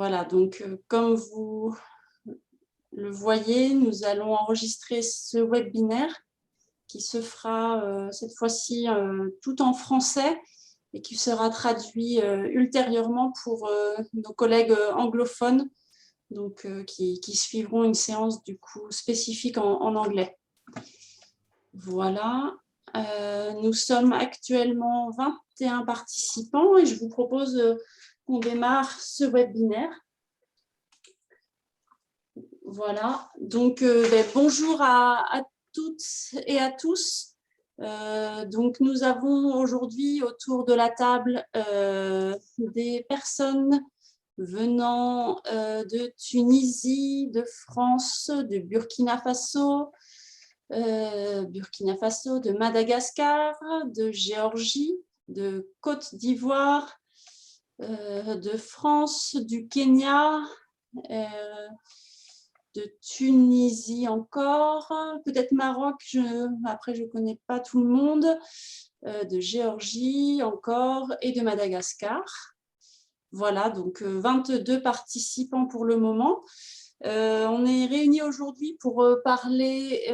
Voilà, donc comme vous le voyez, nous allons enregistrer ce webinaire qui se fera cette fois-ci tout en français et qui sera traduit ultérieurement pour nos collègues anglophones, donc qui suivront une séance du coup spécifique en anglais. Voilà, nous sommes actuellement 21 participants et je vous propose qu'on démarre ce webinaire. Voilà, donc bonjour à toutes et à tous. Donc nous avons aujourd'hui autour de la table des personnes venant de Tunisie, de France, de Burkina Faso, de Madagascar, de Géorgie, de Côte d'Ivoire, de France, du Kenya, de Tunisie encore, peut-être Maroc, après je ne connais pas tout le monde, de Géorgie encore et de Madagascar. Voilà, donc 22 participants pour le moment. On est réunis aujourd'hui pour parler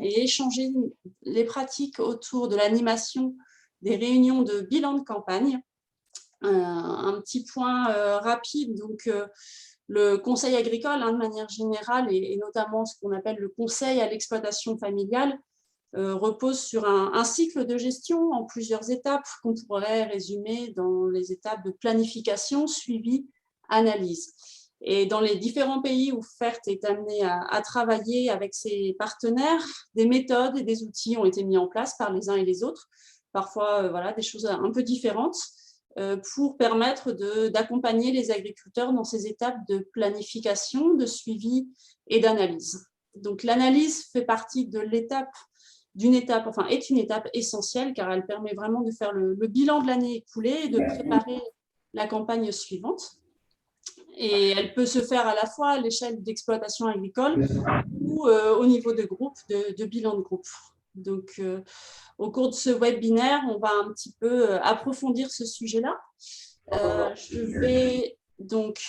et échanger les pratiques autour de l'animation des réunions de bilan de campagne. Un petit point rapide, donc le conseil agricole, de manière générale, et notamment ce qu'on appelle le conseil à l'exploitation familiale, repose sur un cycle de gestion en plusieurs étapes qu'on pourrait résumer dans les étapes de planification, suivi, analyse. Et dans les différents pays où FERT est amené à travailler avec ses partenaires, des méthodes et des outils ont été mis en place par les uns et les autres, parfois voilà, des choses un peu différentes, pour permettre d'accompagner les agriculteurs dans ces étapes de planification, de suivi et d'analyse. Donc l'analyse fait partie de est une étape essentielle car elle permet vraiment de faire le bilan de l'année écoulée et de préparer la campagne suivante. Et elle peut se faire à la fois à l'échelle d'exploitation agricole ou au niveau de groupe, de bilan de groupe. Donc, au cours de ce webinaire, on va un petit peu approfondir ce sujet-là. Je vais donc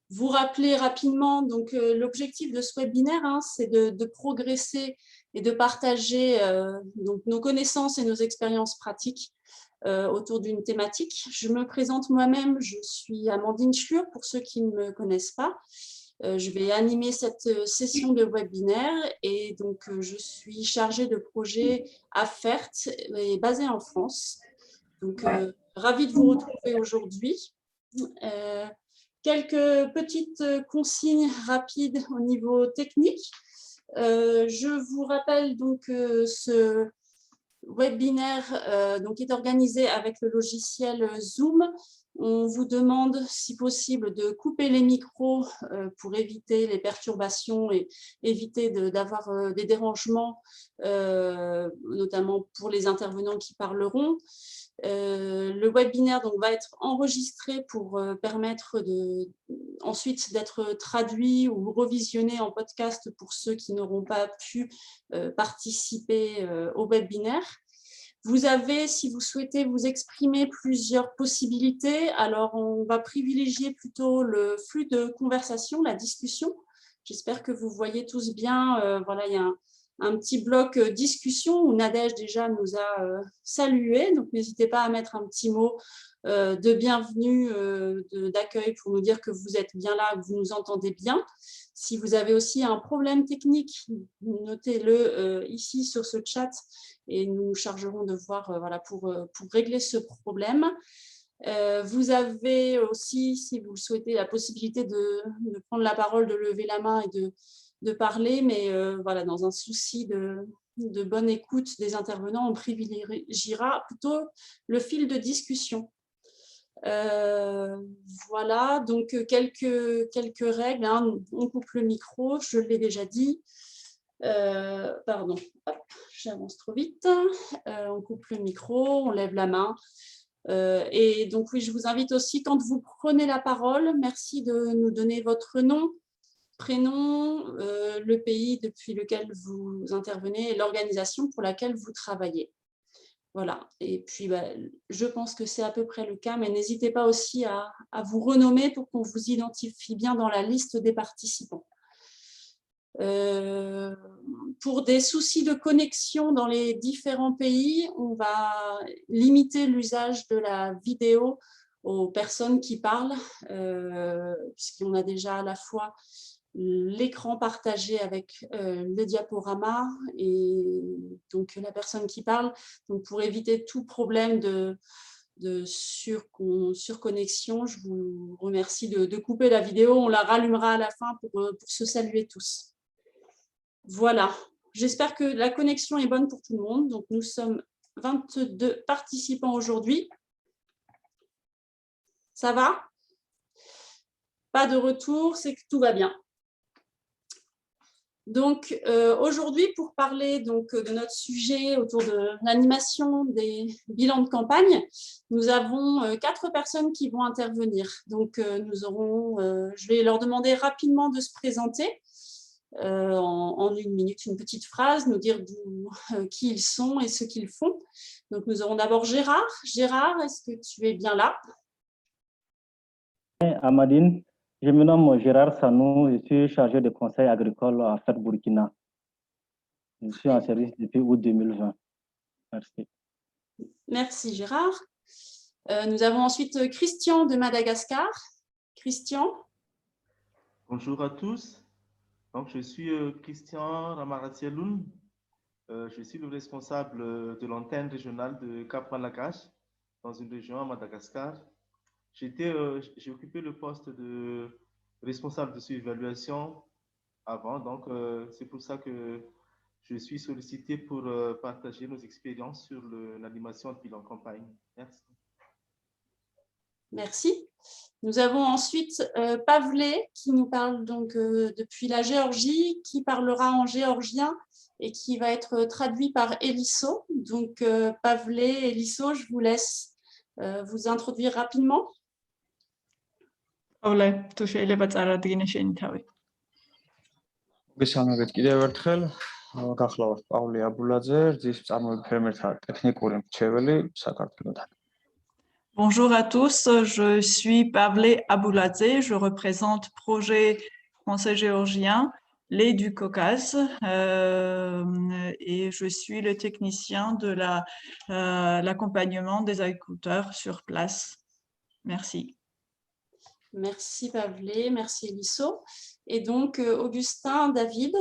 vous rappeler rapidement l'objectif de ce webinaire, c'est de progresser et de partager donc, nos connaissances et nos expériences pratiques autour d'une thématique. Je me présente moi-même, je suis Amandine Schlur, pour ceux qui ne me connaissent pas. Je vais animer cette session de webinaire et donc je suis chargée de projet à FERT et basée en France. Donc, ravie de vous retrouver aujourd'hui. Quelques petites consignes rapides au niveau technique. Je vous rappelle donc ce webinaire est organisé avec le logiciel Zoom. On vous demande, si possible, de couper les micros pour éviter les perturbations et éviter d'avoir des dérangements, notamment pour les intervenants qui parleront. Le webinaire va être enregistré pour permettre ensuite d'être traduit ou revisionné en podcast pour ceux qui n'auront pas pu participer au webinaire. Vous avez, si vous souhaitez vous exprimer, plusieurs possibilités. Alors, on va privilégier plutôt le flux de conversation, la discussion. J'espère que vous voyez tous bien. Voilà, il y a un petit bloc discussion où Nadège déjà nous a salués. Donc, n'hésitez pas à mettre un petit mot de bienvenue, d'accueil pour nous dire que vous êtes bien là, que vous nous entendez bien. Si vous avez aussi un problème technique, notez-le ici sur ce chat et nous nous chargerons de voir voilà, pour régler ce problème. Vous avez aussi, si vous le souhaitez, la possibilité de prendre la parole, de lever la main et de parler, mais voilà, dans un souci de bonne écoute des intervenants, on privilégiera plutôt le fil de discussion. Voilà, donc quelques règles. On coupe le micro, je l'ai déjà dit. Pardon, j'avance trop vite. On coupe le micro, on lève la main. Et donc, oui, je vous invite aussi, quand vous prenez la parole, merci de nous donner votre nom, prénom, le pays depuis lequel vous intervenez et l'organisation pour laquelle vous travaillez. Voilà, et puis je pense que c'est à peu près le cas, mais n'hésitez pas aussi à vous renommer pour qu'on vous identifie bien dans la liste des participants. Pour des soucis de connexion dans les différents pays, on va limiter l'usage de la vidéo aux personnes qui parlent, puisqu'on a déjà à la fois l'écran partagé avec le diaporama et donc la personne qui parle. Donc pour éviter tout problème de surconnexion, je vous remercie de couper la vidéo. On la rallumera à la fin pour se saluer tous. Voilà, j'espère que la connexion est bonne pour tout le monde. Donc, nous sommes 22 participants aujourd'hui. Ça va? Pas de retour, c'est que tout va bien. Donc, aujourd'hui, pour parler de notre sujet autour de l'animation des bilans de campagne, nous avons 4 personnes qui vont intervenir. Donc, je vais leur demander rapidement de se présenter. En 1 minute, une petite phrase, nous dire qui ils sont et ce qu'ils font. Donc, nous aurons d'abord Gérard. Gérard, est-ce que tu es bien là? Amadine, je me nomme Gérard Sanou, je suis chargé de conseil agricole à FED Burkina. Je suis en service depuis août 2020. Merci. Merci Gérard. Nous avons ensuite Christian de Madagascar. Christian. Bonjour à tous. Donc, je suis Christian Ramaratialoun. Je suis le responsable de l'antenne régionale de Cap-Malagache, dans une région à Madagascar. J'ai occupé le poste de responsable de surévaluation avant, donc c'est pour ça que je suis sollicité pour partager nos expériences sur l'animation de bilan campagne. Merci. Merci. Nous avons ensuite Pavlé qui nous parle donc depuis la Géorgie, qui parlera en géorgien et qui va être traduit par Elisso. Donc Pavlé, Elisso, je vous laisse vous introduire rapidement. Pavle, თუ შეიძლება წარადგინე შენი თავი. მოგესალმებით კიდევ ერთხელ. გახლავართ პავლე აბულაძე, რძის მწარმოებელი ფერმერთა ტექნიკური მრჩეველი საქართველოდან. Bonjour à tous, je suis Pavle Abouladze, je représente projet français géorgien, lait du Caucase, et je suis le technicien de l'accompagnement des agriculteurs sur place. Merci. Merci Pavlé, merci Elisso. Et donc Augustin David,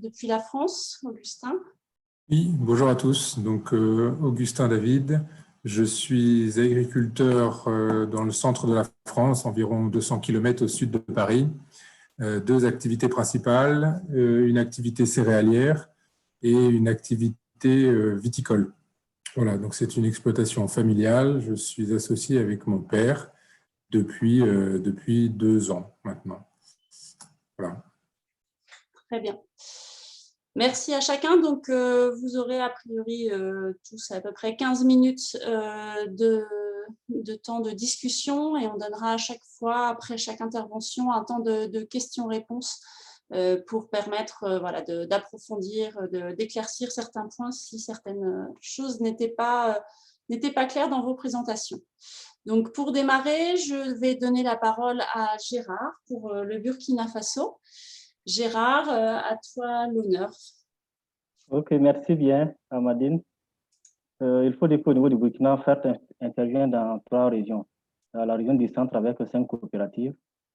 depuis la France. Augustin. Oui, bonjour à tous. Donc Augustin David, je suis agriculteur dans le centre de la France, environ 200 km au sud de Paris. 2 activités principales, une activité céréalière et une activité viticole. Voilà, donc c'est une exploitation familiale. Je suis associé avec mon père depuis 2 ans maintenant. Voilà. Très bien. Merci à chacun. Donc, vous aurez a priori tous à peu près 15 minutes de temps de discussion et on donnera à chaque fois, après chaque intervention, un temps de questions-réponses pour permettre voilà, d'approfondir, d'éclaircir certains points si certaines choses n'étaient pas claires dans vos présentations. Donc, pour démarrer, je vais donner la parole à Gérard pour le Burkina Faso. Gérard, à toi l'honneur. Ok, merci bien, Amadine. Il faut dire qu'au niveau du Burkina, FERT intervient dans 3 régions. La région du centre avec 5 coopératives,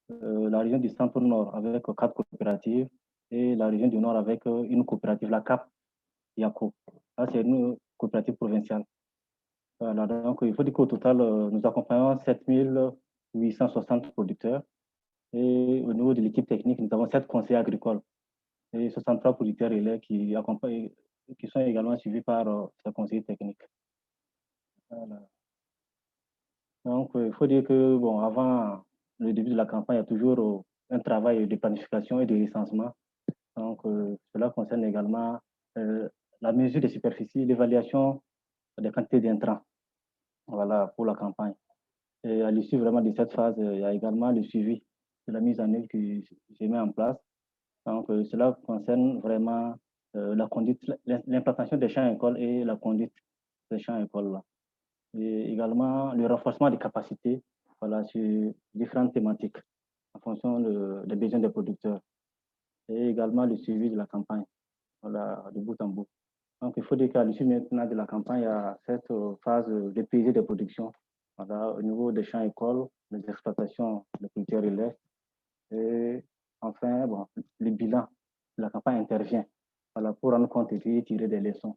la région du centre-nord avec 4 coopératives et la région du nord avec une coopérative, la CAP Yako. Là, c'est une coopérative provinciale. Voilà, donc il faut dire qu'au total, nous accompagnons 7860 producteurs. Et au niveau de l'équipe technique, nous avons 7 conseillers agricoles et 63 producteurs relais qui sont également suivis par ces conseillers techniques. Voilà. Donc, il faut dire que, bon, avant le début de la campagne, il y a toujours un travail de planification et de recensement. Donc, cela concerne également la mesure des superficies, l'évaluation des quantités d'intrants, voilà, pour la campagne. Et à l'issue vraiment de cette phase, il y a également le suivi de la mise en œuvre que j'ai mis en place. Donc, cela concerne vraiment la conduite, l'implantation des champs agricoles et la conduite ces champs écoles-là. Et également le renforcement des capacités voilà, sur différentes thématiques en fonction des besoins des producteurs. Et également le suivi de la campagne, voilà, de bout en bout. Donc, il faut dire qu'à l'issue maintenant de la campagne, il y a cette phase de payser des productions voilà, au niveau des champs écoles, des exploitations de culture relais. Et enfin, bon, le bilan de la campagne intervient voilà, pour rendre compte et puis tirer des leçons.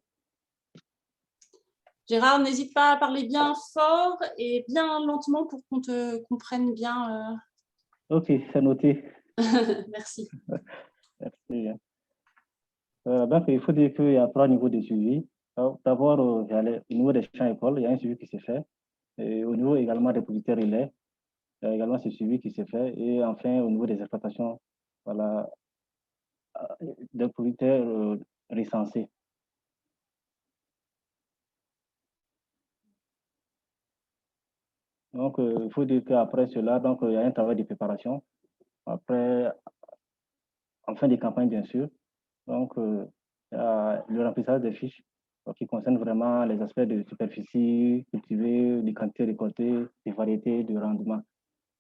Gérard, n'hésite pas à parler bien fort et bien lentement pour qu'on te comprenne bien. Ok, c'est noté. Merci. Merci. Donc, il faut dire qu'il y a 3 niveaux de suivi. D'abord, au niveau des champs écoles, il y a un suivi qui se fait. Et au niveau également des producteurs relais, il y a également ce suivi qui se fait. Et enfin, au niveau des exploitations, voilà, des producteurs recensés. Donc, il faut dire qu'après cela, donc, il y a un travail de préparation. Après, en fin de campagne, bien sûr. Donc, il y a le remplissage des fiches qui concerne vraiment les aspects de superficie cultivée, des quantités récoltées, des variétés, de rendement.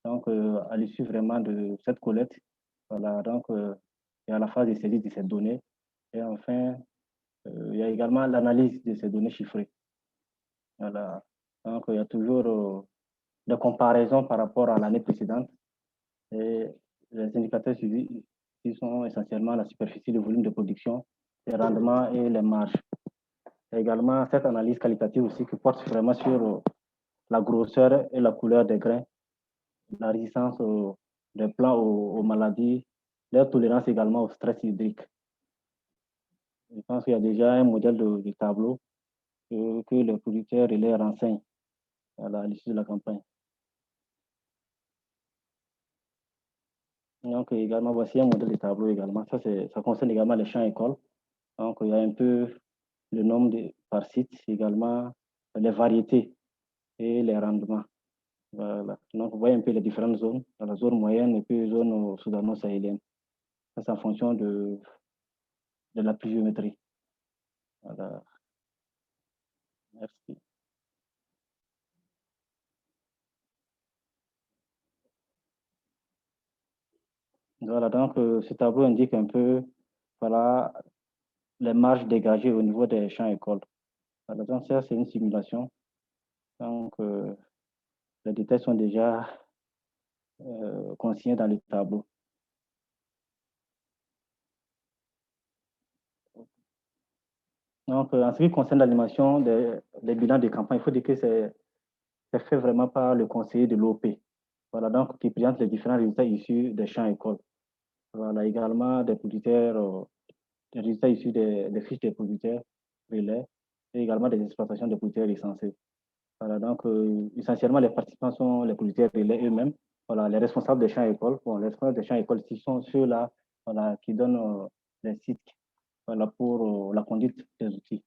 Donc, à l'issue vraiment de cette collecte, voilà, donc, il y a la phase de saisie de ces données. Et enfin, il y a également l'analyse de ces données chiffrées. Voilà. Donc, il y a toujours des comparaisons par rapport à l'année précédente. Et les indicateurs suivis qui sont essentiellement la superficie, le volume de production, les rendements et les marges. Il y a également cette analyse qualitative aussi qui porte vraiment sur la grosseur et la couleur des grains, la résistance des plants aux maladies, leur tolérance également au stress hydrique. Je pense qu'il y a déjà un modèle de tableau que les producteurs et les renseignent à l'issue de la campagne. Donc, également, voici un modèle de tableau également. Ça concerne également les champs écoles. Donc, il y a un peu le nombre par site, également les variétés et les rendements. Voilà. Donc, vous voyez un peu les différentes zones, dans la zone moyenne et puis zone soudano-sahélienne. Ça, c'est en fonction de la pluviométrie. Voilà. Merci. Voilà, donc ce tableau indique un peu voilà, les marges dégagées au niveau des champs écoles. Voilà, donc ça, c'est une simulation. Donc, les détails sont déjà consignés dans le tableau. Donc, en ce qui concerne l'animation des bilans de campagne, il faut dire que c'est fait vraiment par le conseiller de l'OP. Voilà, donc qui présente les différents résultats issus des champs écoles. Voilà, également des producteurs, des résultats issus des fiches des producteurs relais et également des exploitations de producteurs recensés. Voilà, donc essentiellement les participants sont les producteurs relais eux-mêmes. Voilà, les responsables des champs écoles. Bon, les responsables des champs écoles, ce sont ceux-là voilà, qui donnent les sites voilà, pour la conduite des outils.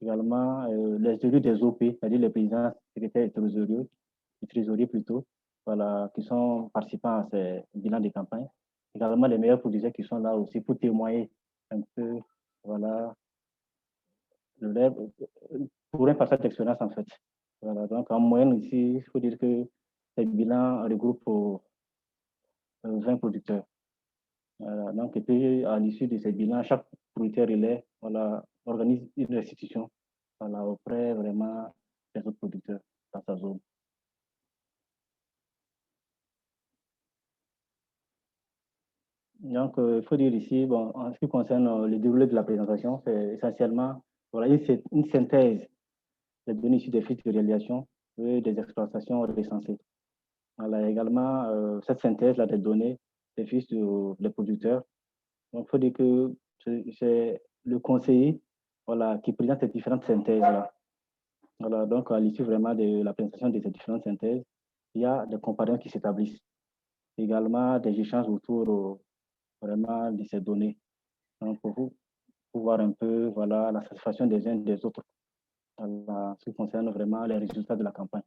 Également, les élus des OP, c'est-à-dire les présidents, secrétaires et trésoriers plutôt, voilà, qui sont participants à ces bilans de campagne. Également, les meilleurs producteurs qui sont là aussi pour témoigner un peu, voilà, pour un passage d'expérience en fait. Voilà, donc en moyenne ici, il faut dire que ces bilans regroupent 20 producteurs. Voilà, donc, et puis, à l'issue de ces bilans, chaque producteur relais voilà, organise une restitution voilà, auprès vraiment des autres producteurs dans sa zone. Donc, il faut dire ici, bon, en ce qui concerne le déroulé de la présentation, c'est essentiellement voilà, une synthèse des données issues des fiches de réalisation et des exploitations recensées. Voilà, également, cette synthèse-là des données des fiches des producteurs. Donc, il faut dire que c'est le conseiller voilà, qui présente ces différentes synthèses-là. Voilà, donc, à l'issue vraiment de la présentation de ces différentes synthèses, il y a des comparaisons qui s'établissent. Également, des échanges autour vraiment de ces données. Donc, pour voir un peu voilà, la satisfaction des uns et des autres en ce qui concerne vraiment les résultats de la campagne.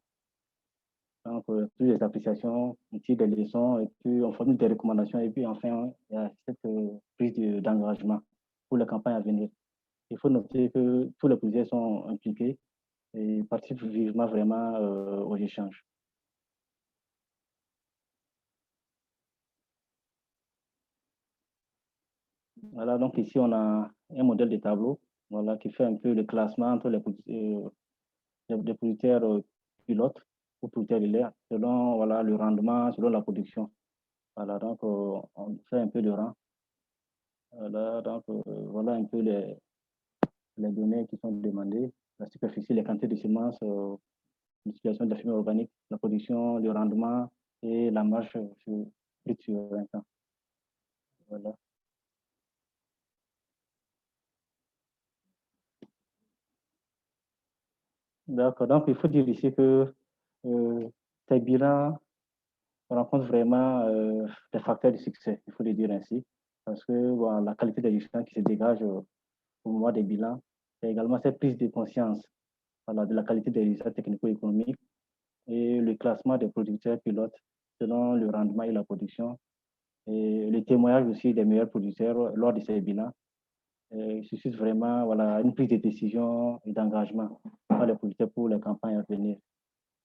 Donc, toutes les appréciations, ici des leçons, et puis on formule des recommandations, et puis enfin, il y a cette prise d'engagement pour la campagne à venir. Il faut noter que tous les projets sont impliqués, et participent vivement vraiment aux échanges. Voilà, donc ici, on a un modèle de tableau voilà, qui fait un peu le classement entre les producteurs pilotes ou producteurs de l'air selon voilà, le rendement, selon la production. Voilà, donc on fait un peu de rang. Voilà, donc voilà un peu les données qui sont demandées, la superficie, les quantités de semences, l'utilisation de la fumier organique, la production, le rendement et la marge sur 20 ans. Voilà. D'accord, donc il faut dire ici que ces bilans rencontrent vraiment des facteurs de succès, il faut le dire ainsi, parce que bon, la qualité des résultats qui se dégage au moment des bilans, c'est également cette prise de conscience voilà, de la qualité des résultats technico-économiques et le classement des producteurs pilotes selon le rendement et la production, et le témoignage aussi des meilleurs producteurs lors de ces bilans. Il suscite vraiment voilà, une prise de décision et d'engagement par les producteurs pour les campagnes à venir.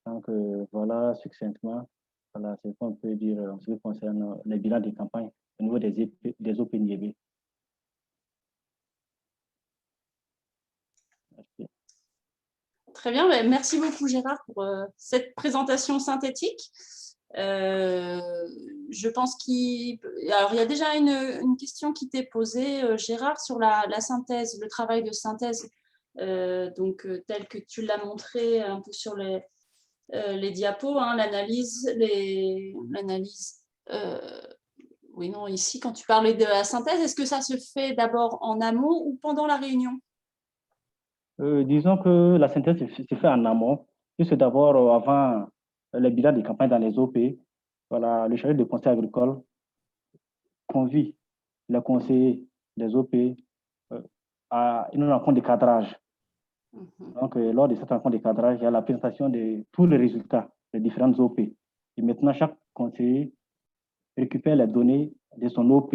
Donc, voilà, succinctement, voilà, c'est ce qu'on peut dire en ce qui concerne les bilans des campagnes au niveau des OPNIEB. Merci. Très bien, merci beaucoup Gérard pour cette présentation synthétique. Je pense qu'il y a déjà une question qui t'est posée, Gérard, sur la synthèse, le travail de synthèse, tel que tu l'as montré un peu sur les diapos, hein, l'analyse, oui, non, ici, quand tu parlais de la synthèse, est-ce que ça se fait d'abord en amont ou pendant la réunion? Disons que la synthèse se fait en amont, puisque d'abord, avant les bilans de campagne dans les OP, voilà, le chargé de conseil agricole convie les conseillers des OP à une rencontre de cadrage. Donc, lors de cette rencontre de cadrage, il y a la présentation de tous les résultats des différentes OP. Et maintenant, chaque conseiller récupère les données de son OP.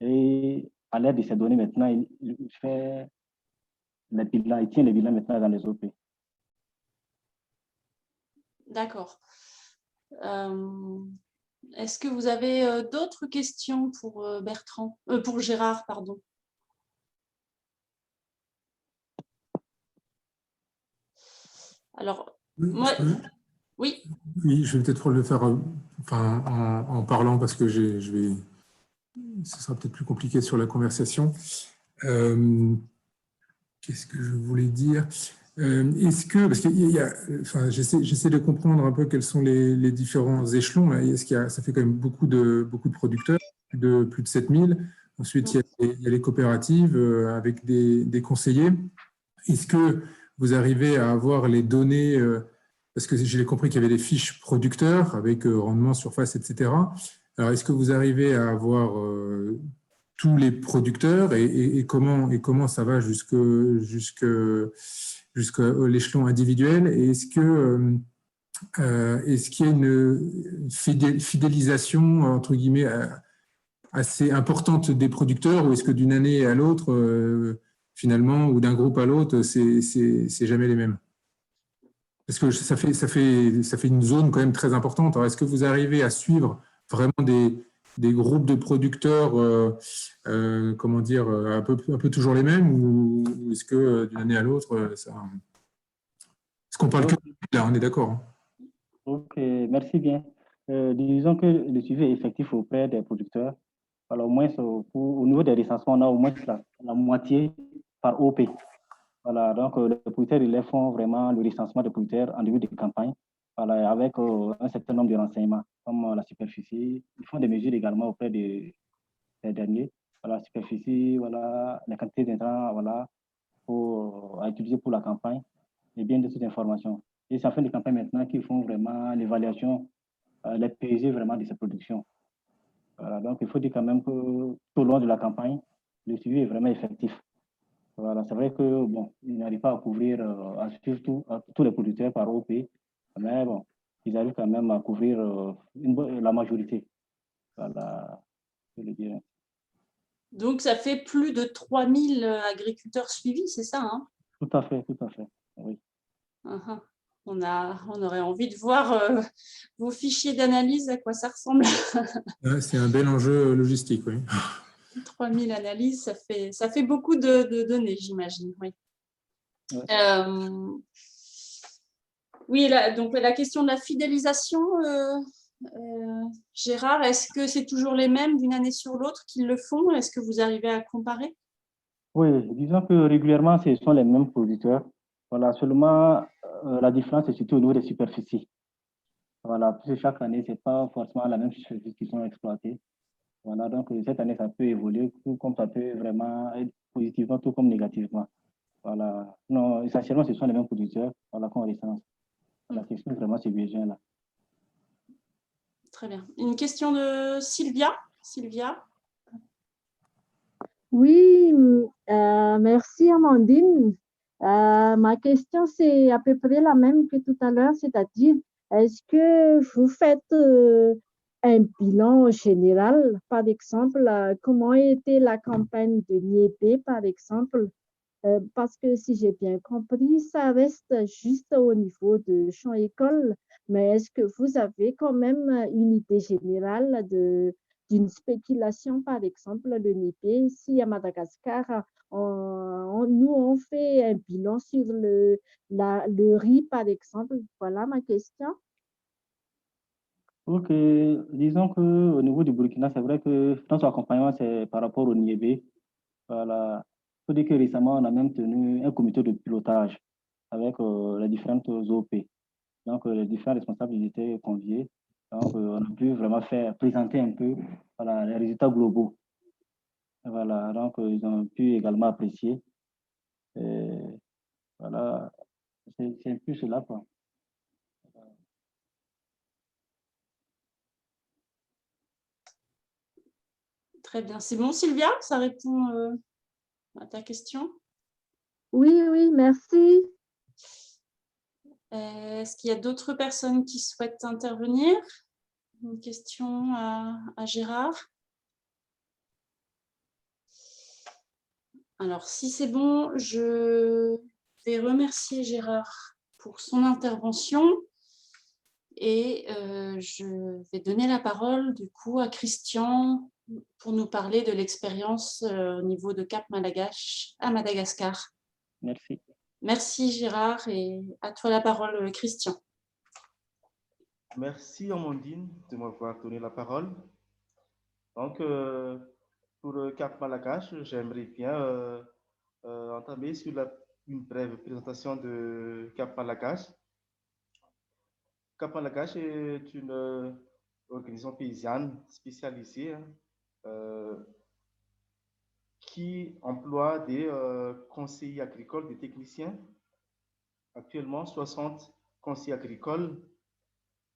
Et à l'aide de ces données, maintenant, il fait les bilans, il tient les bilans maintenant dans les OP. D'accord. Est-ce que vous avez d'autres questions pour pour Gérard, pardon? Alors, moi, oui. Oui, je vais peut-être le faire en parlant parce que ce sera peut-être plus compliqué sur la conversation. Qu'est-ce que je voulais dire? Est-ce que, parce que j'essaie de comprendre un peu quels sont les différents échelons. Est-ce ça fait quand même beaucoup de producteurs, plus de 7000. Ensuite, il y a les coopératives avec des conseillers. Est-ce que vous arrivez à avoir les données, parce que j'ai compris qu'il y avait des fiches producteurs avec rendement, surface, etc. Alors, est-ce que vous arrivez à avoir tous les producteurs et comment ça va jusqu'à l'échelon individuel? Et est-ce qu'il y a une fidélisation, entre guillemets, assez importante des producteurs, ou est-ce que d'une année à l'autre, finalement, ou d'un groupe à l'autre, c'est jamais les mêmes? Parce que ça fait une zone quand même très importante. Alors, est-ce que vous arrivez à suivre vraiment des groupes de producteurs, comment dire, un peu toujours les mêmes, ou est-ce que d'une année à l'autre, ça... Est-ce qu'on parle que de là, on est d'accord? Ok, merci bien. Disons que le suivi est effectif auprès des producteurs. Alors, au moins, au niveau des recensements, on a au moins la moitié par OP. Voilà, donc les producteurs, ils font vraiment le recensement des producteurs en début de campagne, voilà, avec un certain nombre de renseignements, comme la superficie. Ils font des mesures également auprès des derniers. Voilà, la superficie, voilà, la quantité d'intrants, voilà, à utiliser pour la campagne, et bien d'autres informations. Et c'est en fin de campagne maintenant qu'ils font vraiment l'évaluation, les PG vraiment de ces productions. Voilà, donc il faut dire quand même que tout au long de la campagne, le suivi est vraiment effectif. Voilà, c'est vrai que bon, ils n'arrivent pas à couvrir, à suivre tous les producteurs par OP, mais bon, ils arrivent quand même à couvrir la majorité. Voilà, je le dire. Donc, ça fait plus de 3000 agriculteurs suivis, c'est ça, hein? Tout à fait, oui. On aurait envie de voir vos fichiers d'analyse, à quoi ça ressemble. C'est un bel enjeu logistique, oui. 3000 analyses, ça fait beaucoup de données, j'imagine. Oui. Ouais. Oui, donc la question de la fidélisation, Gérard, est-ce que c'est toujours les mêmes d'une année sur l'autre qui le font? Est-ce que vous arrivez à comparer? Oui, disons que régulièrement, ce sont les mêmes producteurs. Voilà, seulement la différence est surtout au niveau des superficies. Voilà, parce que chaque année, ce n'est pas forcément la même superficie qui sont exploitées. Voilà, donc cette année, ça peut évoluer, tout comme ça peut vraiment être positivement, tout comme négativement. Voilà, non, essentiellement, ce sont les mêmes producteurs, voilà, qu'on recense. La question, vraiment, c'est besoin-là. Très bien. Une question de Sylvia. Sylvia. Oui, merci Amandine. Ma question, c'est à peu près la même que tout à l'heure, c'est-à-dire, est-ce que vous faites un bilan général, par exemple, comment était la campagne de Niébé, par exemple, parce que si j'ai bien compris, ça reste juste au niveau de champ-école, mais est-ce que vous avez quand même une idée générale d'une spéculation, par exemple, le Nipé? Ici à Madagascar, nous, on fait un bilan sur le riz, par exemple. Voilà ma question. Ok, disons qu'au niveau du Burkina, c'est vrai que notre accompagnement, c'est par rapport au Niébé. Voilà. Il faut dire que récemment, on a même tenu un comité de pilotage avec les différentes OP. Donc, les différents responsables ils étaient conviés. Donc, on a pu vraiment présenter un peu voilà, les résultats globaux. Voilà, donc ils ont pu également apprécier. Et, voilà, c'est un peu cela, quoi. Très bien. C'est bon, Sylvia? Ça répond à ta question? Oui, oui, merci. Est-ce qu'il y a d'autres personnes qui souhaitent intervenir? Une question à Gérard? Alors, si c'est bon, je vais remercier Gérard pour son intervention et je vais donner la parole du coup à Christian pour nous parler de l'expérience au niveau de Cap Malagache à Madagascar. Merci. Merci Gérard et à toi la parole Christian. Merci Amandine de m'avoir donné la parole. Donc, pour Cap Malagache, j'aimerais bien entamer sur une brève présentation de Cap Malagache. Cap Malagache est une organisation paysanne spécialisée qui emploie des conseillers agricoles, des techniciens. Actuellement, 60 conseillers agricoles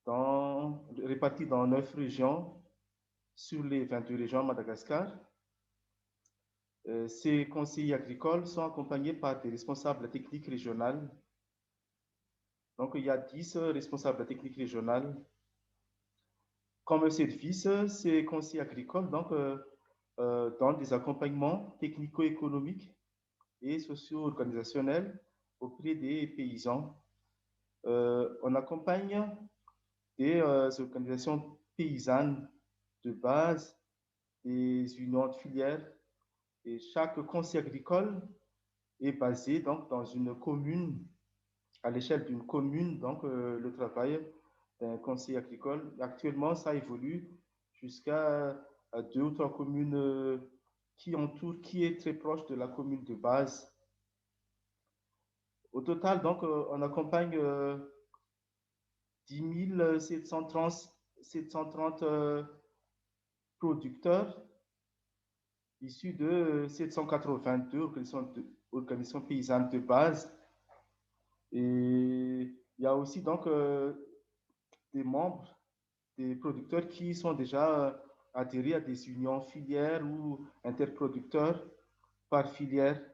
répartis dans 9 régions sur les 22 régions de Madagascar. Ces conseillers agricoles sont accompagnés par des responsables techniques régionales. Donc, il y a 10 responsables techniques régionales. Comme service, ces conseillers agricoles donnent des accompagnements technico-économiques et socio-organisationnels auprès des paysans. On accompagne des organisations paysannes de base, des unions de filières, et chaque conseil agricole est basé donc dans une commune, à l'échelle d'une commune, donc le travail d'un conseil agricole. Actuellement, ça évolue jusqu'à 2 ou 3 communes qui entourent, qui est très proche de la commune de base. Au total, donc, on accompagne 10 730 producteurs issus de 782 organisations paysannes de base. Et il y a aussi donc des membres, des producteurs qui sont déjà adhérés à des unions filières ou interproducteurs par filière.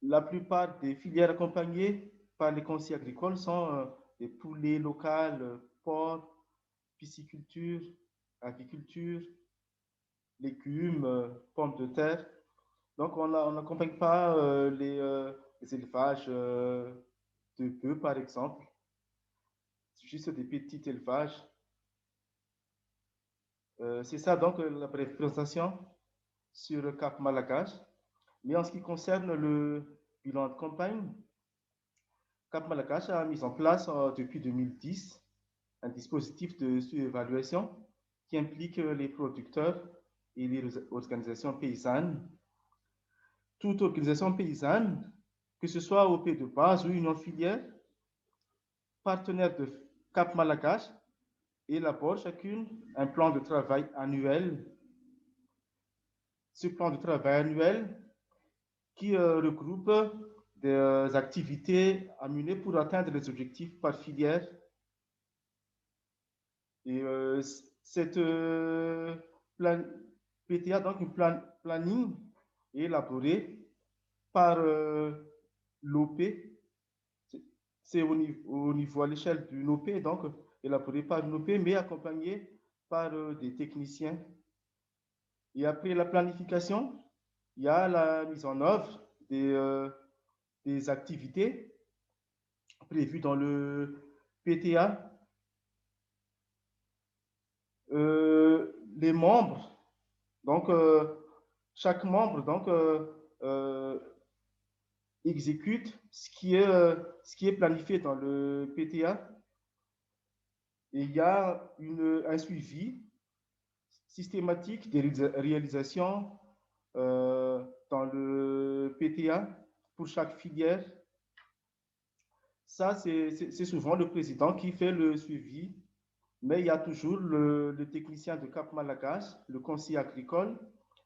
La plupart des filières accompagnées par les conseils agricoles sont des poulets locaux, porcs, pisciculture, aviculture, légumes, pommes de terre. Donc, on n'accompagne pas les élevages de bœufs, par exemple, juste des petits élevages. C'est ça donc la brève présentation sur Cap Malagache. Mais en ce qui concerne le bilan de campagne, Cap Malagache a mis en place depuis 2010 un dispositif de surévaluation qui implique les producteurs et les organisations paysannes. Toute organisation paysanne, que ce soit OP de base ou union filière, partenaire de Cap Malagache, élabore chacune un plan de travail annuel. Ce plan de travail annuel qui regroupe des activités à mener pour atteindre les objectifs par filière. Et cette PTA, donc une planning, est élaboré par l'OP. C'est au niveau à l'échelle d'une OP, donc élaboré par une OP, mais accompagné par des techniciens. Et après la planification, il y a la mise en œuvre des activités prévues dans le PTA. Les membres, donc chaque membre donc, exécute ce qui est planifié dans le PTA. Et il y a un suivi systématique des réalisations dans le PTA pour chaque filière. Ça, c'est souvent le président qui fait le suivi, mais il y a toujours le technicien de Cap Malagache, le conseiller agricole.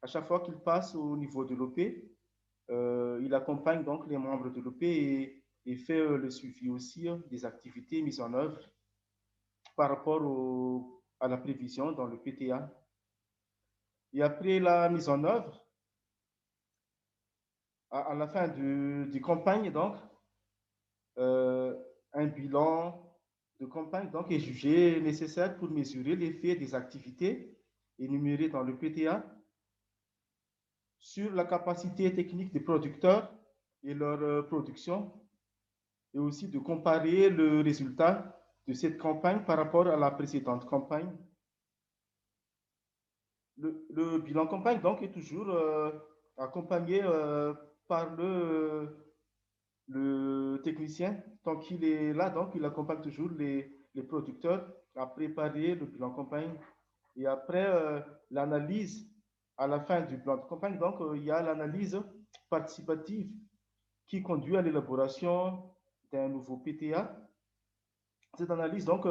À chaque fois qu'il passe au niveau de l'OP, il accompagne donc les membres de l'OP et fait le suivi aussi des activités mises en œuvre par rapport à la prévision dans le PTA. Et après la mise en œuvre, à la fin du campagne, donc, un bilan de campagne donc, est jugé nécessaire pour mesurer l'effet des activités énumérées dans le PTA sur la capacité technique des producteurs et leur production, et aussi de comparer le résultat de cette campagne par rapport à la précédente campagne. Le bilan campagne donc est toujours accompagné par le technicien. Tant qu'il est là, donc il accompagne toujours les producteurs à préparer le bilan campagne. Et après l'analyse, à la fin du plan de campagne, donc il y a l'analyse participative qui conduit à l'élaboration d'un nouveau PTA. Cette analyse donc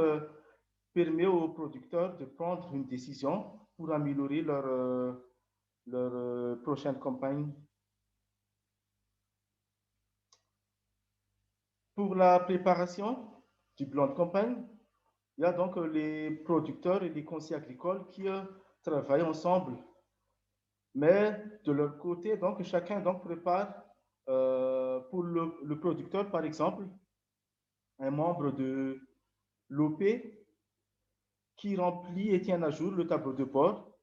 permet aux producteurs de prendre une décision pour améliorer leur prochaine campagne. Pour la préparation du plan de campagne, il y a donc les producteurs et les conseillers agricoles qui travaillent ensemble. Mais de leur côté, donc, chacun donc, prépare pour le producteur, par exemple, un membre de l'OP qui remplit et tient à jour le tableau de bord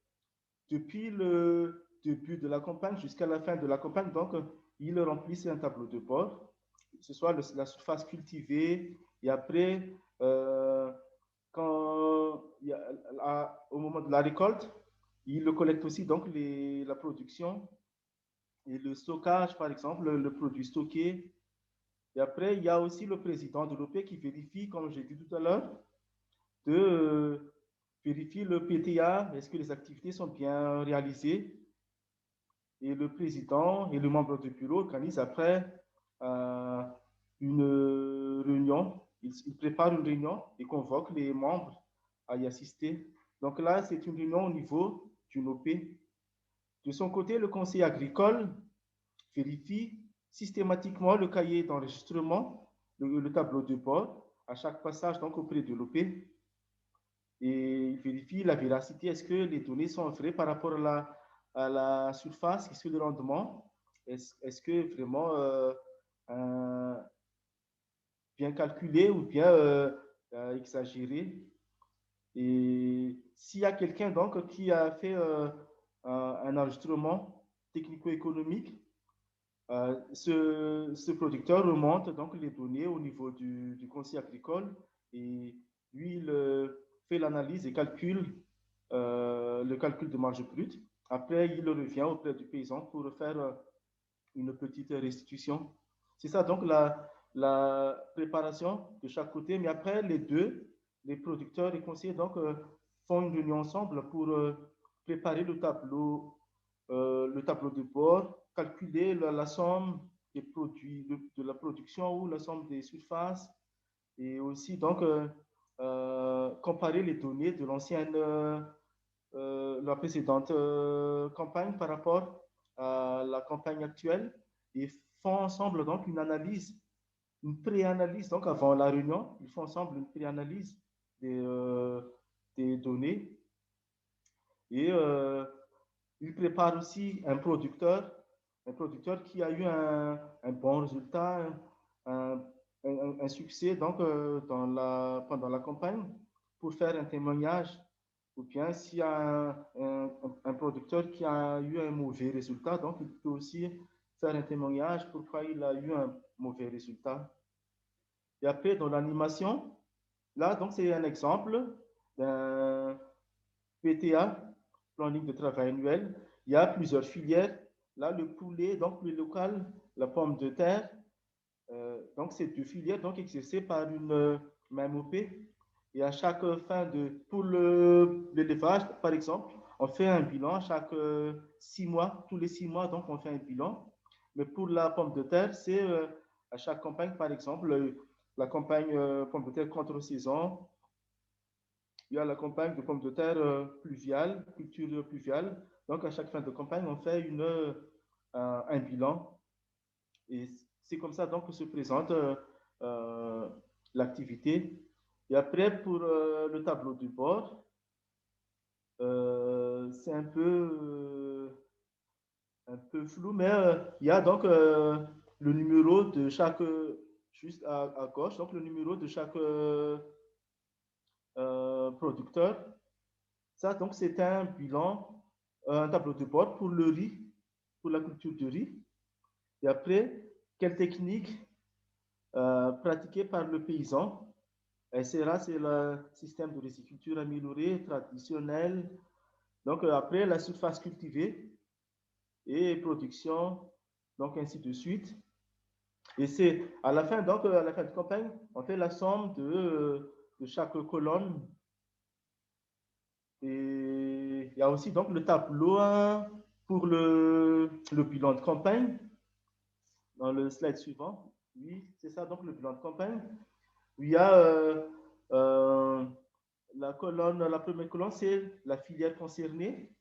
depuis le début de la campagne jusqu'à la fin de la campagne. Donc, il remplit un tableau de bord, que ce soit la surface cultivée, et après, au moment de la récolte, il collecte aussi donc la production et le stockage, par exemple, le produit stocké. Et après, il y a aussi le président de l'OP qui vérifie, comme j'ai dit tout à l'heure, de vérifier le PTA, est-ce que les activités sont bien réalisées. Et le président et le membre du bureau organisent après une réunion. Il prépare une réunion et convoque les membres à y assister. Donc là, c'est une réunion au niveau d'une OP. De son côté, le conseiller agricole vérifie systématiquement le cahier d'enregistrement, le tableau de bord, à chaque passage donc auprès de l'OP. Et il vérifie la véracité, est-ce que les données sont vraies par rapport à la surface, est-ce que le rendement, est-ce que vraiment bien calculé ou bien exagéré. Et s'il y a quelqu'un donc qui a fait un enregistrement technico-économique, Ce producteur remonte donc les données au niveau du conseil agricole et lui, il fait l'analyse et calcule le calcul de marge brute. Après, il revient auprès du paysan pour faire une petite restitution. C'est ça donc la préparation de chaque côté. Mais après, les producteurs et conseillers, donc, font une réunion ensemble pour préparer le tableau de bord, calculer la somme des produits de la production ou la somme des surfaces et aussi donc comparer les données de la précédente campagne par rapport à la campagne actuelle et font ensemble donc une pré-analyse. Donc avant la réunion, ils font ensemble une pré-analyse des données et ils préparent aussi un producteur qui a eu un bon résultat, un succès donc, pendant la campagne pour faire un témoignage. Ou bien s'il y a un producteur qui a eu un mauvais résultat, donc il peut aussi faire un témoignage pourquoi il a eu un mauvais résultat. Et après, dans l'animation, là, donc c'est un exemple d'un PTA, planning de travail annuel. Il y a plusieurs filières. Là, le poulet, donc le local, la pomme de terre. Donc, c'est deux filières donc, exercées par une même OP. Et à chaque fin pour l'élevage, par exemple, on fait un bilan chaque 6 mois, tous les 6 mois, donc on fait un bilan. Mais pour la pomme de terre, c'est à chaque campagne, par exemple, la campagne pomme de terre contre-saison. Il y a la campagne de pommes de terre pluviale, culture pluviale. Donc, à chaque fin de campagne, on fait un bilan. Et c'est comme ça donc, que se présente l'activité. Et après, pour le tableau de bord, c'est un peu flou, mais il y a donc le numéro de chaque, juste à gauche, donc le numéro de chaque producteur. Ça, donc, c'est un bilan, un tableau de bord pour le riz, pour la culture de riz. Et après, quelle technique pratiquée par le paysan. SRA, c'est le système de riziculture amélioré, traditionnel. Donc, après, la surface cultivée et production, donc ainsi de suite. Et c'est à la fin, donc, à la fin de campagne, on fait la somme de chaque colonne. Et il y a aussi donc le tableau pour le bilan de campagne. Dans le slide suivant, oui, c'est ça, donc le bilan de campagne. Il y a la première colonne, c'est la filière concernée.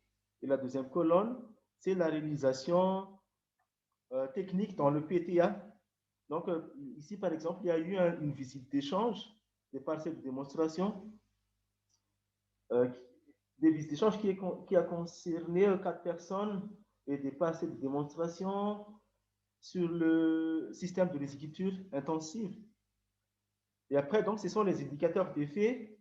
Et la deuxième colonne, c'est la réalisation technique dans le PTA. Donc, ici, par exemple, il y a eu une visite d'échange, des parcelles de démonstration, des visites d'échange qui a concerné 4 personnes et des parcelles de démonstration sur le système de riziculture intensive. Et après, donc, ce sont les indicateurs d'effet.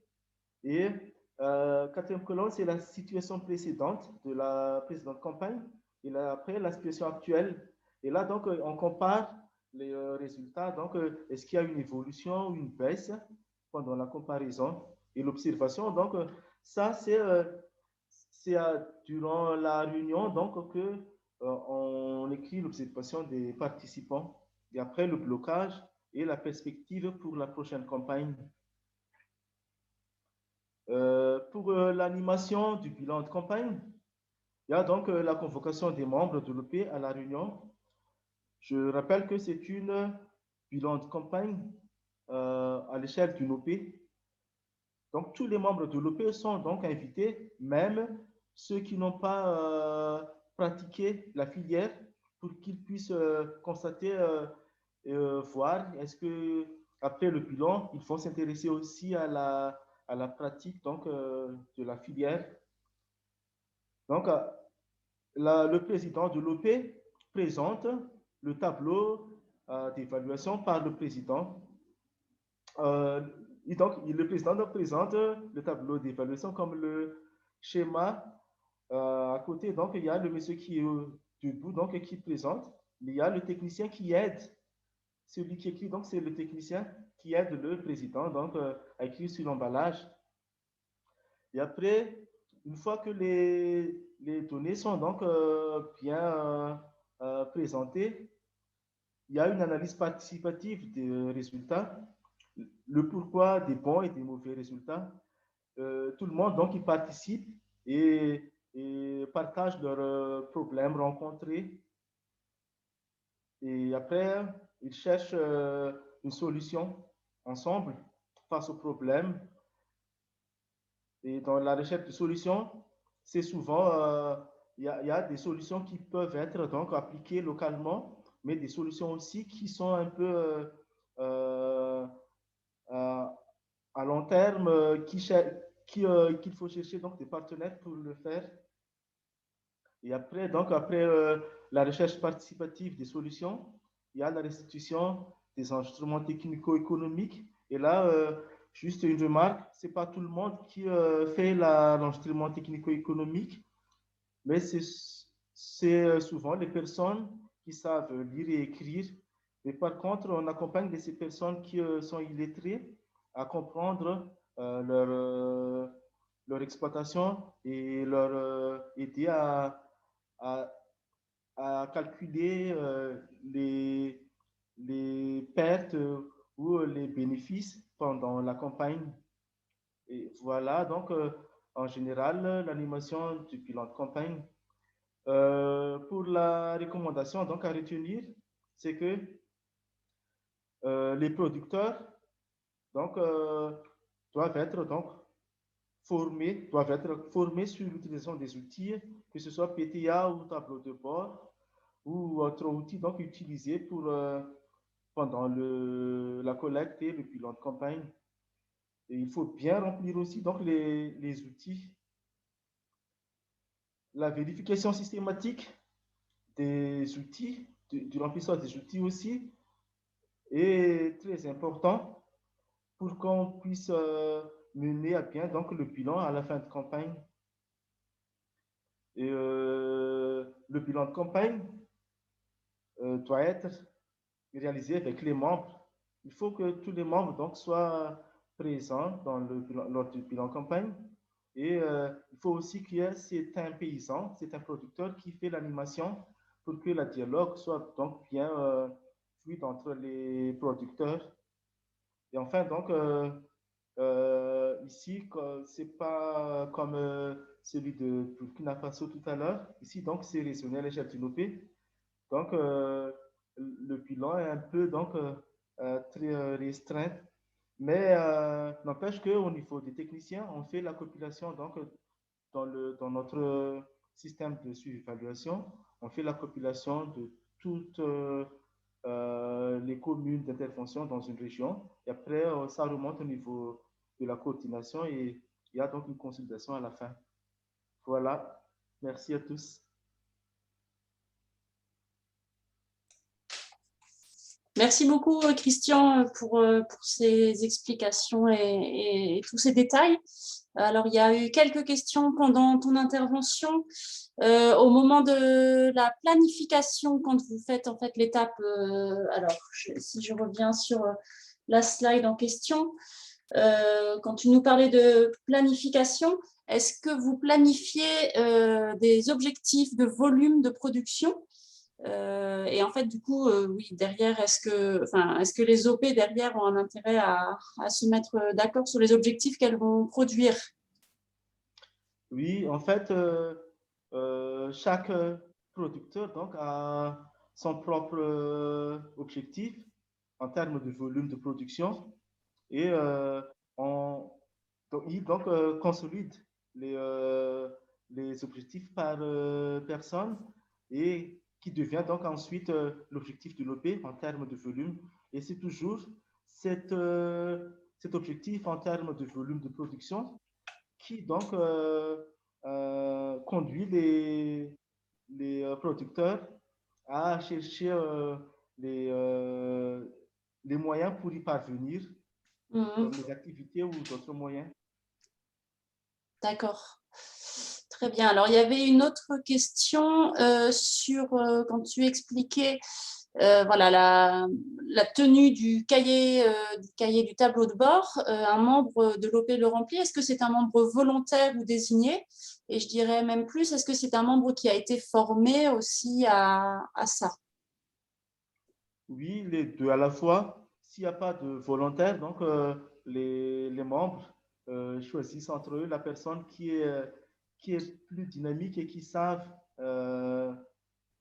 Et quatrième colonne, c'est la situation précédente de la précédente campagne. Et là, après, la situation actuelle. Et là, donc, on compare les résultats. Donc, est-ce qu'il y a une évolution ou une baisse pendant la comparaison et l'observation? Donc, ça, c'est durant la réunion donc, que on écrit l'observation des participants. Et après, le blocage et la perspective pour la prochaine campagne. Pour l'animation du bilan de campagne, il y a donc la convocation des membres de l'OP à la réunion. Je rappelle que c'est une bilan de campagne à l'échelle d'une OP. Donc, tous les membres de l'OP sont donc invités, même ceux qui n'ont pas pratiqué la filière, pour qu'ils puissent constater, voir, est-ce que après le bilan, il faut s'intéresser aussi à la pratique donc, de la filière. Donc, le président de l'OP présente le tableau d'évaluation par le président. Et donc, le président présente le tableau d'évaluation comme le schéma. À côté, donc, il y a le monsieur qui est debout, donc, qui présente. il y a le technicien qui aide. Celui qui écrit, donc c'est le technicien qui aide le président donc, à écrire sur l'emballage. Et après, une fois que les données sont donc bien présentées, il y a une analyse participative des résultats, le pourquoi des bons et des mauvais résultats. Tout le monde donc y participe et partage leurs problèmes rencontrés. Et après, ils cherchent une solution ensemble face aux problèmes. Et dans la recherche de solutions, c'est souvent, il y a des solutions qui peuvent être donc appliquées localement, mais des solutions aussi qui sont un peu à long terme, qu'il faut chercher donc des partenaires pour le faire. Et après, donc, après la recherche participative des solutions, il y a la restitution des instruments technico-économiques. Et là, juste une remarque, ce n'est pas tout le monde qui fait l'instrument technico-économique, mais c'est souvent les personnes qui savent lire et écrire. Mais par contre, on accompagne ces personnes qui sont illettrées à comprendre leur exploitation et leur aider à calculer les pertes ou les bénéfices pendant la campagne. Et voilà, donc, en général, l'animation du bilan de campagne. Pour la recommandation donc, à retenir, c'est que les producteurs donc, doivent être formés sur l'utilisation des outils, que ce soit PTA ou tableau de bord ou autre outil donc utilisé pour, pendant la collecte et le bilan de campagne. Et il faut bien remplir aussi donc, les outils. La vérification systématique des outils, du remplissage des outils aussi, est très important pour qu'on puisse mener à bien donc, le bilan à la fin de campagne. Et le bilan de campagne doit être réalisé avec les membres. Il faut que tous les membres donc, soient présents lors du bilan de campagne. Et il faut aussi qu'il y ait un paysan, c'est un producteur qui fait l'animation pour que le dialogue soit donc bien fluide entre les producteurs. Et enfin, donc, ici, ce n'est pas comme celui de Burkina Faso tout à l'heure. Ici, donc, c'est régional et Château-Nopé. Donc, le bilan est un peu donc, très restreint. Mais n'empêche qu'au niveau des techniciens, on fait la compilation donc, dans notre système de suivi-évaluation, on fait la compilation de toutes les communes d'intervention dans une région. Et après, ça remonte au niveau de la coordination et il y a donc une consultation à la fin. Voilà. Merci à tous. Merci beaucoup, Christian, pour ces explications et tous ces détails. Alors, il y a eu quelques questions pendant ton intervention. Au moment de la planification, quand vous faites en fait l'étape, alors si je reviens sur la slide en question, quand tu nous parlais de planification, est-ce que vous planifiez des objectifs de volume de production? Et en fait, du coup, oui, derrière, est-ce que les OP derrière ont un intérêt à se mettre d'accord sur les objectifs qu'elles vont produire? Oui, en fait, chaque producteur donc, a son propre objectif en termes de volume de production et il consolide les objectifs par personne et qui devient donc ensuite l'objectif de l'OP en termes de volume. Et c'est toujours cet objectif en termes de volume de production qui donc conduit les producteurs à chercher les moyens pour y parvenir, comme les activités ou d'autres moyens. D'accord. Très bien. Alors, il y avait une autre question sur quand tu expliquais voilà, la tenue du cahier du tableau de bord. Un membre de l'OP le remplit. Est-ce que c'est un membre volontaire ou désigné? Et je dirais même plus, est-ce que c'est un membre qui a été formé aussi à ça? Oui, les deux à la fois. S'il n'y a pas de volontaire, donc les membres choisissent entre eux la personne qui est plus dynamique et qui savent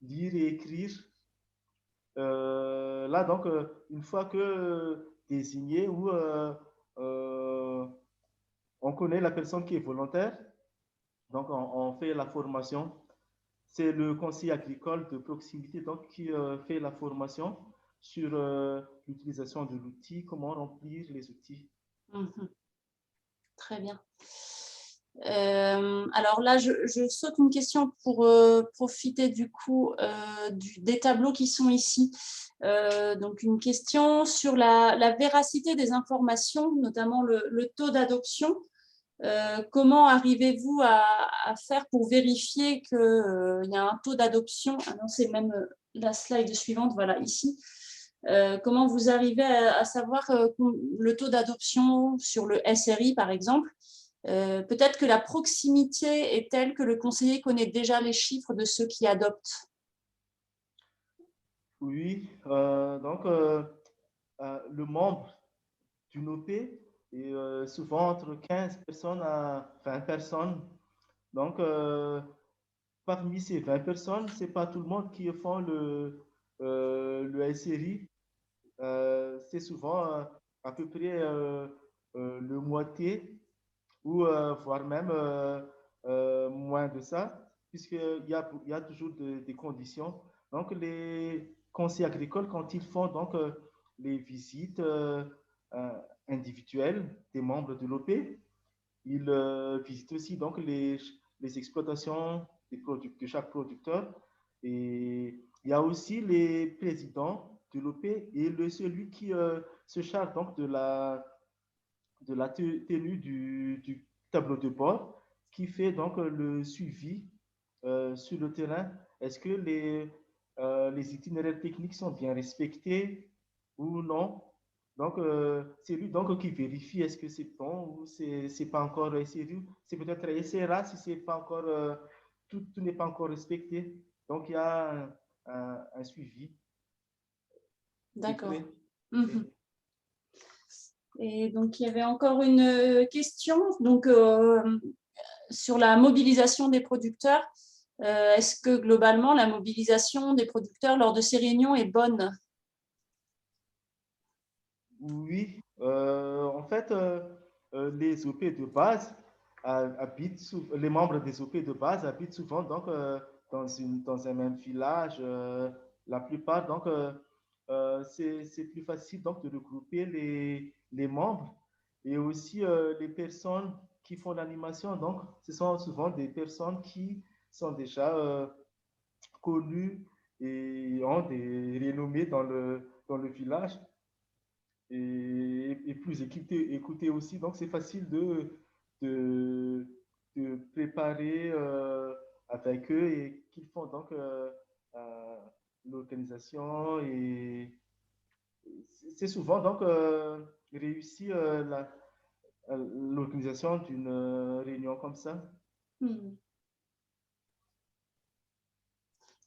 lire et écrire. Là, donc, une fois que désigné ou on connaît la personne qui est volontaire, donc on fait la formation. C'est le conseil agricole de proximité donc, qui fait la formation sur l'utilisation de l'outil, comment remplir les outils. Très bien. Alors là, je saute une question pour profiter du coup des tableaux qui sont ici. Donc une question sur la véracité des informations, notamment le taux d'adoption. Comment arrivez-vous à faire pour vérifier qu'il y a un taux d'adoption? Ah non, c'est même la slide suivante, voilà, ici. Comment vous arrivez à savoir le taux d'adoption sur le SRI, par exemple? Peut-être que la proximité est telle que le conseiller connaît déjà les chiffres de ceux qui adoptent. Oui, donc le membre d'une OP est souvent entre 15 personnes à 20 personnes. Donc, parmi ces 20 personnes, ce n'est pas tout le monde qui font le SRI. C'est souvent à peu près le moitié ou voire même moins de ça, puisqu'il y a toujours des conditions. Donc, les conseillers agricoles, quand ils font donc, les visites individuelles des membres de l'OP, ils visitent aussi donc, les exploitations de chaque producteur. Et il y a aussi les présidents de l'OP et celui qui se charge donc de la tenue du tableau de bord, qui fait donc le suivi sur le terrain. Est-ce que les itinéraires techniques sont bien respectés ou non? Donc, c'est lui donc qui vérifie est-ce que c'est bon ou c'est pas encore sérieux. C'est peut-être essaiera si c'est pas encore tout n'est pas encore respecté. Donc, il y a un suivi. D'accord. Et donc, il y avait encore une question donc, sur la mobilisation des producteurs. Est-ce que globalement, la mobilisation des producteurs lors de ces réunions est bonne? Oui, en fait, les OP de base les membres des OP de base habitent souvent donc, dans un même village. La plupart, donc, c'est plus facile donc, de regrouper les membres et aussi les personnes qui font l'animation. Donc, ce sont souvent des personnes qui sont déjà connues et ont des renommées dans le village et plus écouter aussi. Donc, c'est facile de préparer avec eux et qu'ils font donc l'organisation. Et c'est souvent donc réussi l'organisation d'une réunion comme ça.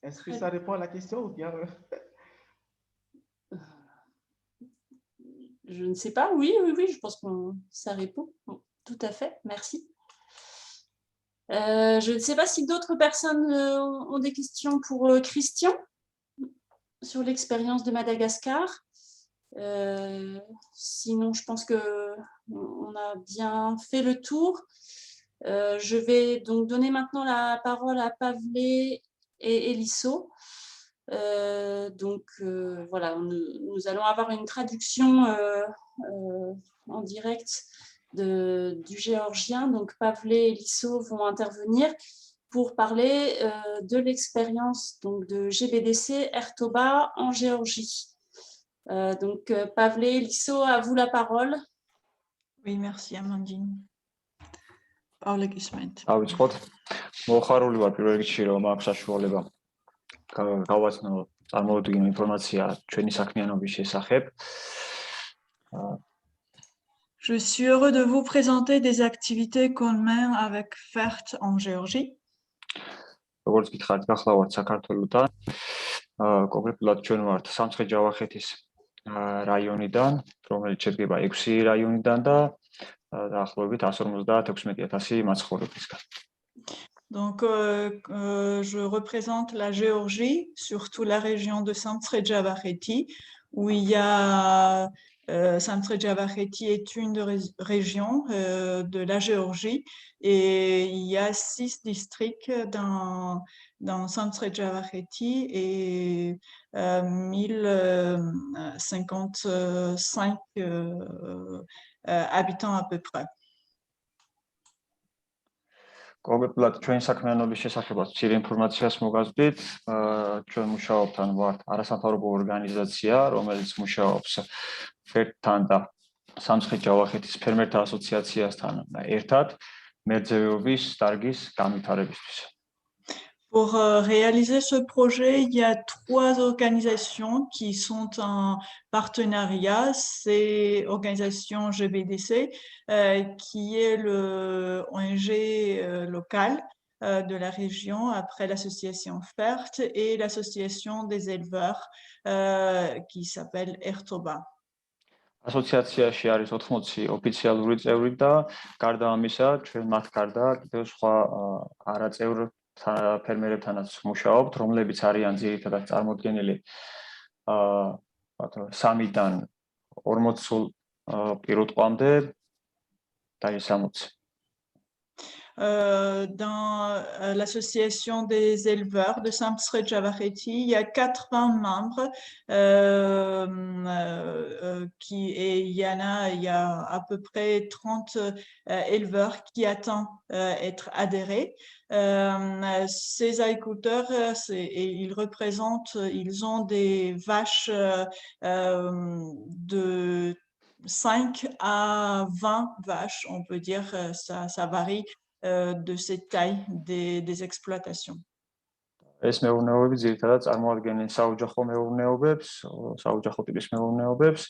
Est-ce que ça répond à la question ou bien Je ne sais pas. Oui, je pense que ça répond. Bon, tout à fait, merci. Je ne sais pas si d'autres personnes ont des questions pour Christian sur l'expérience de Madagascar. Sinon, je pense qu'on a bien fait le tour. Je vais donc donner maintenant la parole à Pavlé et Elisso. Voilà, nous allons avoir une traduction en direct du géorgien. Donc Pavlé et Elisso vont intervenir pour parler de l'expérience de GBDC Airtoba en Géorgie. Pavlé, Elisso, à vous la parole. Oui, merci Amandine. პავლე გისმენთ. დავიწყოთ. მოხარული ვარ პირველ რიგში, რომ აქვს საშუალება გავაცნო წარმოვიდგინო ინფორმაცია ჩვენი საქმიანობის შესახებ. Je suis heureux de vous présenter des activités qu'on mène avec FERT en Géorgie. როგორც გითხარით, გახლავართ საქართველოსთან. კონკრეტულად ჩვენ ვართ სამცხე-ჯავახეთის რაიონიდან, რომელიც შედგება 6 რაიონიდან და დაახლოებით 156,000 მაცხოვრებლისგან. Donc, je représente la Géorgie, surtout la région de Samtskhe-Javakheti, où il y a Samtskhe-Javakheti est une région de la Géorgie et il y a 6 districts dans Samtskhe-Javakheti et 1055 habitants à peu près. კონკრეტულად ჩვენ საქმიანობის შესახებაც მცირე ინფორმაციას მოგაზრდით. ჩვენ მუშაობთ ან ვართ არასამთავრობო ორგანიზაცია, რომელიც მუშაობს FERT-თან და სამცხე-ჯავახეთის ფერმერთა ასოციაციასთან ერთად მერძევეობის დარგის განვითარებისთვის. Pour réaliser ce projet, il y a 3 organisations qui sont en partenariat. C'est l'organisation GBDC, qui est le ONG local de la région, après l'association FERT et l'association des éleveurs qui s'appelle ERTOBA. ასოციაციაში არის 80 ოფიციალური წევრი და გარდა ამისა, ჩვენ მათ გარდა კიდევ სხვა არაწევრ ფერმერებთანაც მუშაობთ, რომლებიც არიან ძირითადად წარმოდგენილი 3-დან 40 პირუტყვამდე და 60. Dans l'association des éleveurs de Samtskhe-Javakheti, il y a 80 membres et il y a à peu près 30 éleveurs qui attendent être adhérés. Ces agriculteurs, ils ont des vaches de 5 à 20 vaches, on peut dire, ça varie de cette taille des exploitations. ეს მეურნეობები ძირითადად წარმოადგენენ საოჯახო მეურნეობებს, საოჯახო ტიპის მეურნეობებს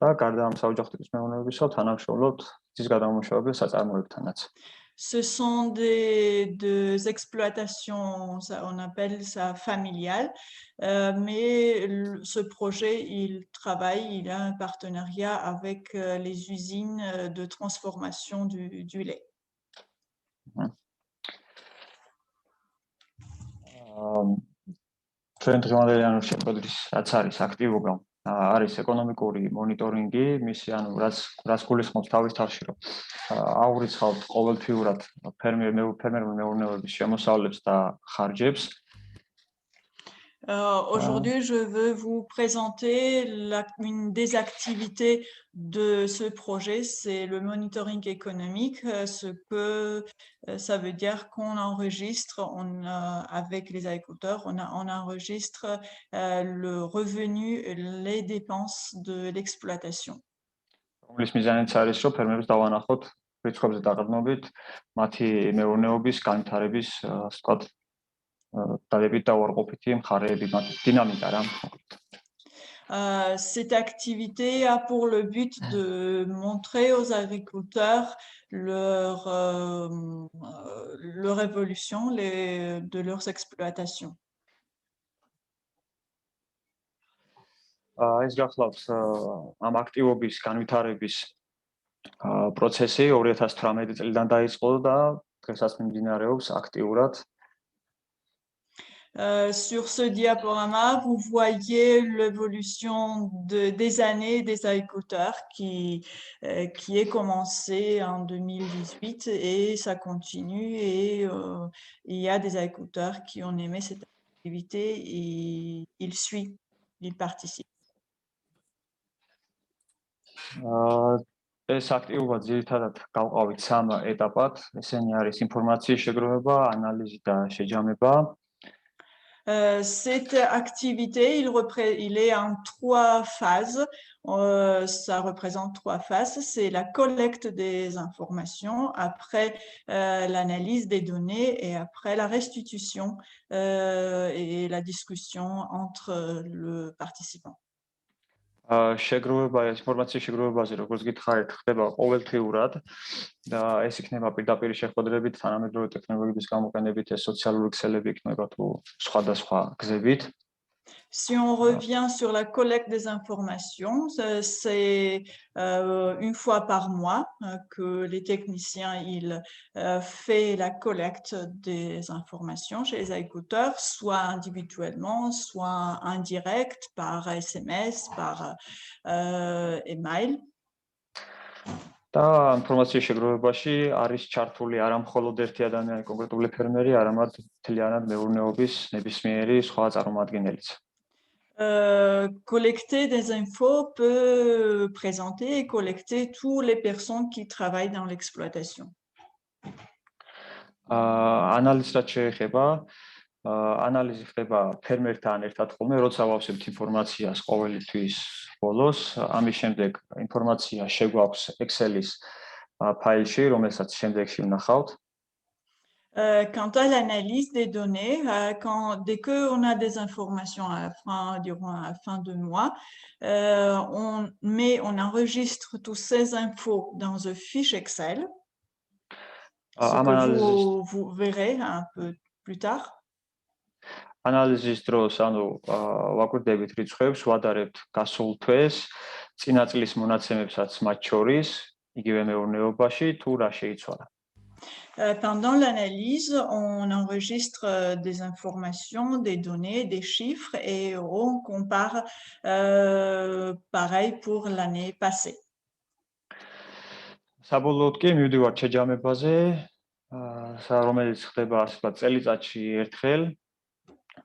და გარდა ამ საოჯახო ტიპის მეურნეობისა თანამშრომლობთ ძის გადამამუშავებელ საწარმოებთანაც. Ce sont des exploitations, on appelle ça familiales, mais ce projet, il a un partenariat avec les usines de transformation du lait. ჩვენ დღევანდელი შეხვედრის რაც არის აქტივობა, არის ეკონომიკური მონიტორინგი, მისი რაც გულისხმობს თავის თავში, რომ აურიცხავთ ყოველთვიურად ფერმერული მეურნეობების შემოსავლებს და ხარჯებს. Aujourd'hui, je veux vous présenter une des activités de ce projet, c'est le monitoring économique. Ce que ça veut dire qu'on enregistre avec les agriculteurs, on enregistre le revenu, les dépenses de l'exploitation. რომლის მიზანიც არის, რომ ფერმერებს დავანახოთ რიცხვებზე დაყრდნობით მათი მეურნეობის განვითარების, ასე ვთქვათ, Cette activité a pour le but de montrer aux agriculteurs leur évolution de leurs exploitations. ეს გახლავს ამ აქტივობის განვითარების პროცესი 2018 წლიდან დაიწყო და დღესაც მიმდინარეობს აქტიურად. Sur ce diaporama, vous voyez l'évolution des années des agriculteurs qui est commencé en 2018 et ça continue et il y a des agriculteurs qui ont aimé cette activité et ils suivent, ils participent. ეს აქტივობა ძირითადად გავყავით 3 ეტაპად. ესენი არის ინფორმაციის შეგროვება, ანალიზი და შეჯამება. Cette activité, il est en 3 phases. Ça représente 3 phases. C'est la collecte des informations, après l'analyse des données et après la restitution et la discussion entre le participant. შეგროვება ინფორმაციის შეგროვებაზე როგორც გითხარით ხდება ყოველთვიურად და ეს იქნება პირდაპირ შეხვედრებით თანამედროვე ტექნოლოგიების გამოყენებით ეს სოციალური ქსელები იქნება თუ სხვადასხვა გზებით. Si on revient sur la collecte des informations, c'est une fois par mois que les techniciens fait la collecte des informations chez les agriculteurs, soit individuellement, soit en direct, par SMS, par email. და ინფორმაციის შეგროვებაში არის ჩართული არა მხოლოდ ერთი ადამიანი, კონკრეტული ფერმერი, არამედ მთლიანად მეურნეობის ნებისმიერი სხვა წარმომადგენელიც. Collecter des infos peut présenter et collecter toutes les personnes qui travaillent dans l'exploitation. ანალიზს რაც შეეხება, ანალიზი ხდება ფერმერთან ერთად ხოლმე, როცა ვავსებთ ინფორმაციას ყოველი თვის ბოლოს, ამის შემდეგ ინფორმაცია შეგვაქვს Excel-ის ფაილში, რომელსაც შემდეგში ვნახავთ. Quant à l'analyse des données, dès qu'on a des informations durant la fin de mois, on enregistre toutes ces infos dans une fiche Excel, ce que vous verrez un peu plus tard. ანალიზის დროს, ანუ ვაკვირდებით რიცხვებს, ვადარებთ გასულ თვეს, წინა წლის მონაცემებსაც მათ შორის, იგივე მეურნეობაში, თუ რა შეიცვალა. Pendant l'analyse, on enregistre des informations, des données, des chiffres et on compare pareil pour l'année passée. საბოლოოდ კი მივდივართ შეჯამებაზე, რომელიც ხდება ასე ვთქვათ წელიწადში ერთხელ,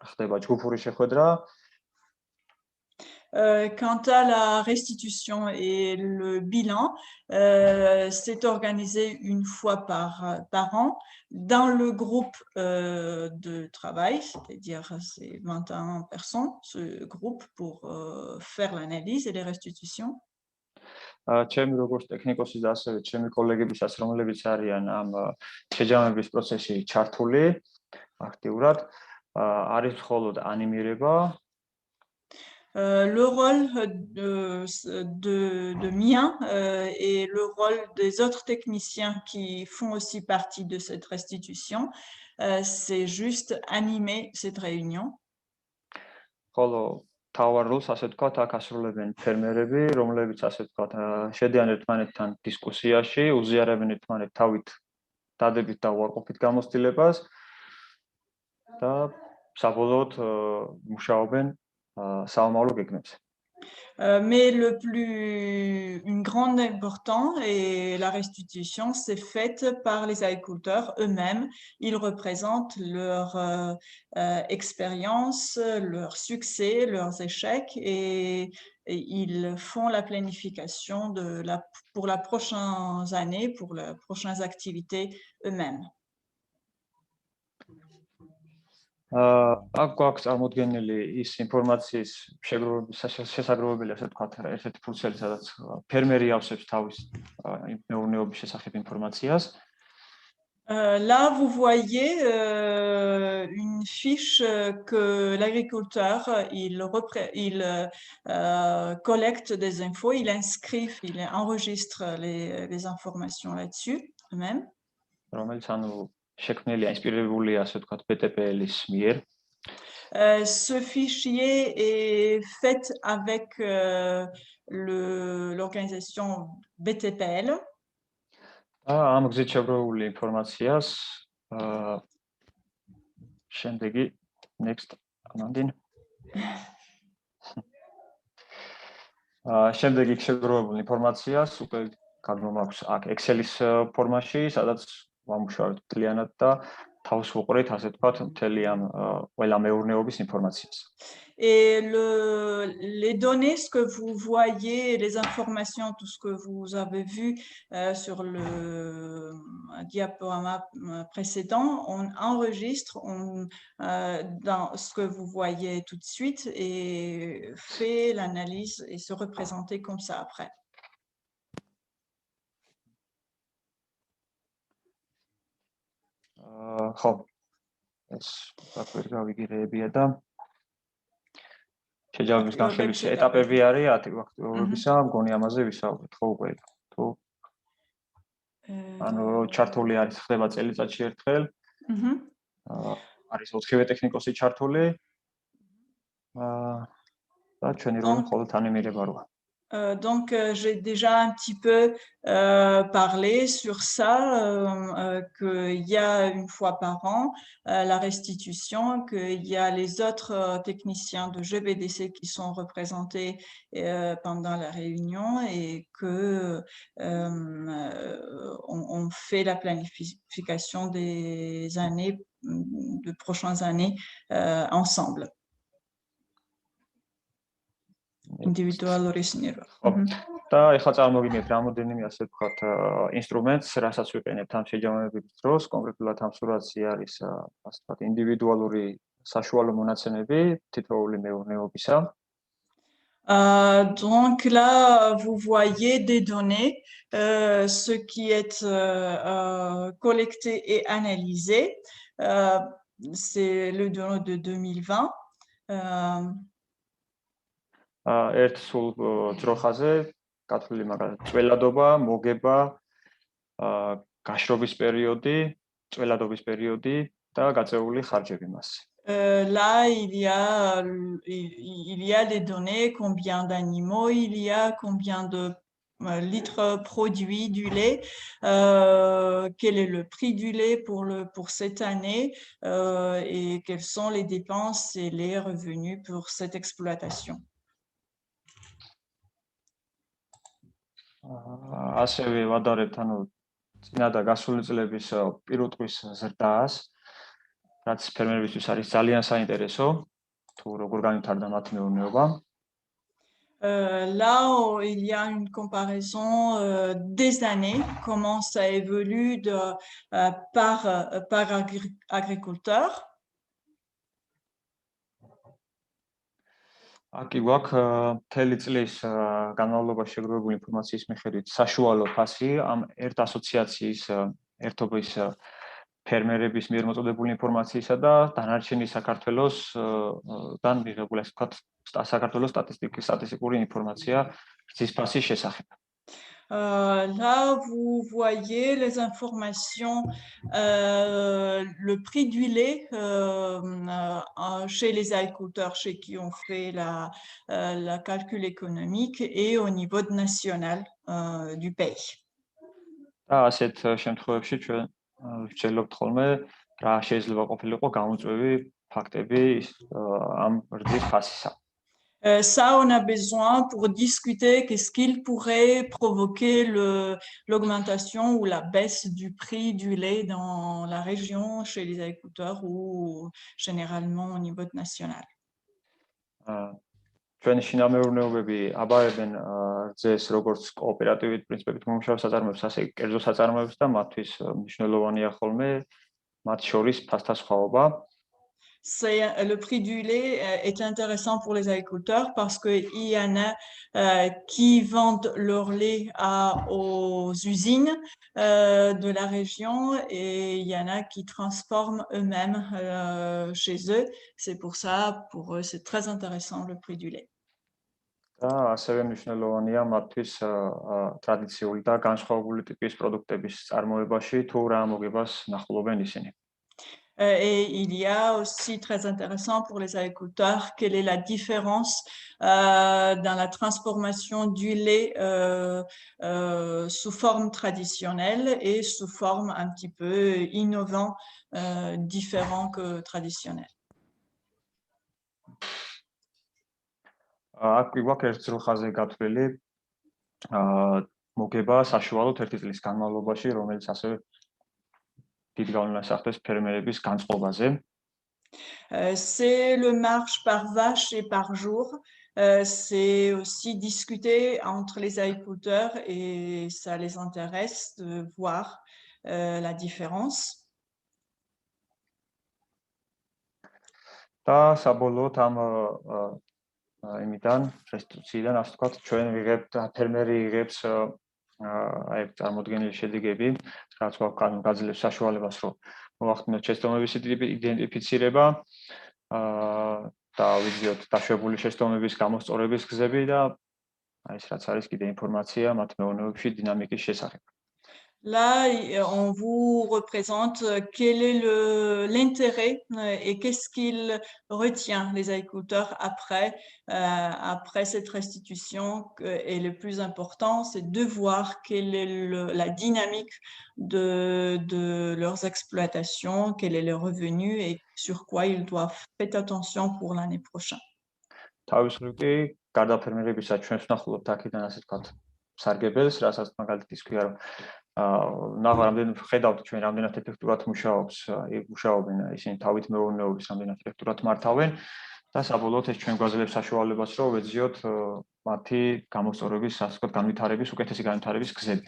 ხდება ჯგუფური შეხვედრა. Quant à la restitution et le bilan, c'est organisé une fois par an dans le groupe de travail, c'est-à-dire c'est 21 personnes, ce groupe pour faire l'analyse et les restitutions. ჩემი როგორც ტექნიკოსის და ასევე ჩემი კოლეგებისაც, რომლებიც არიან ამ შეჯამების პროცესში ჩართული აქტიურად, არის მხოლოდ ანიმირება. Le rôle de mien et le rôle des autres techniciens qui font aussi partie de cette restitution, c'est juste animer cette réunion. ხოლო თავარ როლს ასე ვთქვათ, აქ ასრულებენ ფერმერები, რომლებიც ასე ვთქვათ, შედიან ერთმანეთთან დისკუსიაში, უზიარებენ ერთმანეთს თავით დადებით და უარყოფით გამოცდილებას და საბოლოოდ მუშაობენ საომავლო გეგმებზე. Mais une grande importance et la restitution, c'est faite par les agriculteurs eux-mêmes. Ils représentent leur expérience, leur succès, leurs échecs et ils font la planification pour les prochaines années, pour les prochaines activités eux-mêmes. აქ გვაქვს წარმოდგენილი ის ინფორმაციის შესაგროვებელი, ასე ვთქვათ, ერთ-ერთი ფურცელი, სადაც ფერმერი ავსებს თავის მეურნეობის შესახებ ინფორმაციას. Là, vous voyez une fiche que l'agriculteur il collecte des infos, il enregistre les informations là-dessus même. რომელიც ანუ შექმნილია, ინსპირებულია, ასე ვთქვათ, BTPL-ის მიერ. Ce fichier est fait avec l'organisation BTPL. ამ გზით შეგროვებული ინფორმაციას შემდეგი next ამანდინ. შემდეგი შეგროვებული ინფორმაციას უკვე გადმომაქვს აქ Excel-ის ფორმაში, სადაც ვამუშავებთ მთლიანად და თავს ვუყრით, ასე ვთქვათ, მთელი ამ ყველა მეურნეობის ინფორმაციას. Et les données, ce que vous voyez, les informations, tout ce que vous avez vu sur le diaporama précédent, on enregistre dans ce que vous voyez tout de suite et fait l'analyse et se représenter comme ça après. ხო, ეს დაკვირ გავიგებია და შეჯამების განხილვის ეტაპები არის აქტივობებისა, მგონი ამაზე ვისაუბრეთ, ხო უკვე თუ ანუ ჩართული არის ხდება წელიწადში ერთხელ. არის 4-ვე ტექნიკოსი ჩართული. და ჩვენი როლი მხოლოდ ანიმირება როა. Donc, j'ai déjà un petit peu parlé sur ça, qu'il y a une fois par an la restitution, qu'il y a les autres techniciens de GBDC qui sont représentés pendant la réunion et que on fait la planification des années, de prochaines années ensemble. Individual original. და ეხლა წარმოგიდგენთ რამოდენიმე ასე ვთქვათ ინსტრუმენტს, რასაც ვიყენებთ ამ შეჯამების დროს, კონკრეტულად ამ სურათში არის ასე ვთქვათ ინდივიდუალური საშუალო მონაცემები თითოეული მეურნეობისა. Donc là, vous voyez des données, ce qui est collecté et analysé. C'est le données de 2020. ერთ სულ ძროხაზე გათვლილი მაგალითად წველადობა, მოგება, გაშრობის პერიოდი, წველადობის პერიოდი და გაწეული ხარჯები მასზე. Là, il y a des données, combien d'animaux il y a, combien de litres produits du lait, quel est le prix du lait pour cette année et quelles sont les dépenses et les revenus pour cette exploitation. ასევე ვადარებთ ანუ წინა და გასული წლების პირუტყვის ზრდას, რაც ფერმერებისთვის არის ძალიან საინტერესო, თუ როგორ განვითარდა მათი მეურნეობა. Là, il y a une comparaison des années, comment ça évolue par agriculteur. Აქ გვაქვს მთელი წლის განმავლობაში შეგროვებული ინფორმაციის მიხედვით საშუალო ფასი ამ ერთ ასოციაციის ერთობის ფერმერების მიერ მოწოდებული ინფორმაციისა და დანარჩენი საქართველოსთან მიღებული ასე ვთქვათ საქართველოს სტატისტიკური ინფორმაცია რძის ფასის შესახებ. Là, vous voyez les informations, le prix du lait chez les agriculteurs, chez qui on fait la calcul économique et au niveau national du pays. ასეთ შემთხვევებში ჩვენ ვჩელობთ ხოლმე რა შეიძლება ყოფილიყო გამოწვევი ფაქტები ამ რძის ფასისა. Ça, on a besoin pour discuter qu'est-ce qu'il pourrait provoquer l'augmentation ou la baisse du prix du lait dans la région, chez les agriculteurs ou généralement au niveau national. ჩვენი შინამეურნეობები აბარებენ რძეს როგორც კოოპერატივით პრინციპებით მომუშავე საწარმოებს, ასე კერძო საწარმოებს და მათთვის მნიშვნელოვანია ხოლმე მათ შორის ფასთა სხვაობა. Le prix du lait est intéressant pour les agriculteurs parce qu'il y en a qui vendent leur lait aux usines de la région et il y en a qui transforment eux-mêmes chez eux. C'est pour ça, pour eux, c'est très intéressant le prix du lait. და ასევე მნიშვნელოვანია მათთვის ტრადიციული და განსხვავებული ტიპის პროდუქტების წარმოებაში თუ რა მოგებას ნახულობენ ისინი. Et il y a aussi très intéressant pour les agriculteurs quelle est la différence dans la transformation du lait sous forme traditionnelle et sous forme un petit peu innovant, différent que traditionnel. აქ გვაქვს ერთ ძროხაზე გათვლილი მოგება საშუალოდ 1 წლის განმავლობაში, რომელიც ასევე დიდ გავლენას ახდენს ფერმერების განწყობაზე. C'est le marche par vache et par jour. C'est aussi discuter entre les agriculteurs et ça les intéresse de voir la différence. და საბოლოოდ ამ იმიდან რესტრიქციიდან ასე ვთქვათ, ჩვენ ვიღებთ ფერმერი იღებს აი წარმოდგენილი შედეგები, რაც გაძლევს საშუალებას, რომ მოახდინოთ შეცდომების იდენტიფიცირება და ვიზიოთ დაშვებული შეცდომების გამოსწორების გზები და აი ეს რაც არის კიდე ინფორმაცია მათ მეურნეობებში დინამიკის შესახებ. Là, on vous représente quel est l'intérêt et qu'est-ce qu'il retient les agriculteurs après cette restitution. Et le plus important, c'est de voir quelle est la dynamique de leurs exploitations, quel est le revenu et sur quoi ils doivent faire attention pour l'année prochaine. გარდა ფერმერებისა ჩვენ ვსნახულობთ აქედან ასე ვთქვათ სარგებელს, რასაც მაგალითად ისქვია რომ რამდენ ხედავთ ჩვენ რამდენად ეფექტურად მუშაობენ ისინი თავით მეურნეობის რამდენად ეფექტურად მართავენ და საბოლოოდ ეს ჩვენ გვაძლევს საშუალებას რომ ვეძიოთ მათი გამოსწორების ასე ვთქვათ განვითარების უკეთესი განვითარების გზები.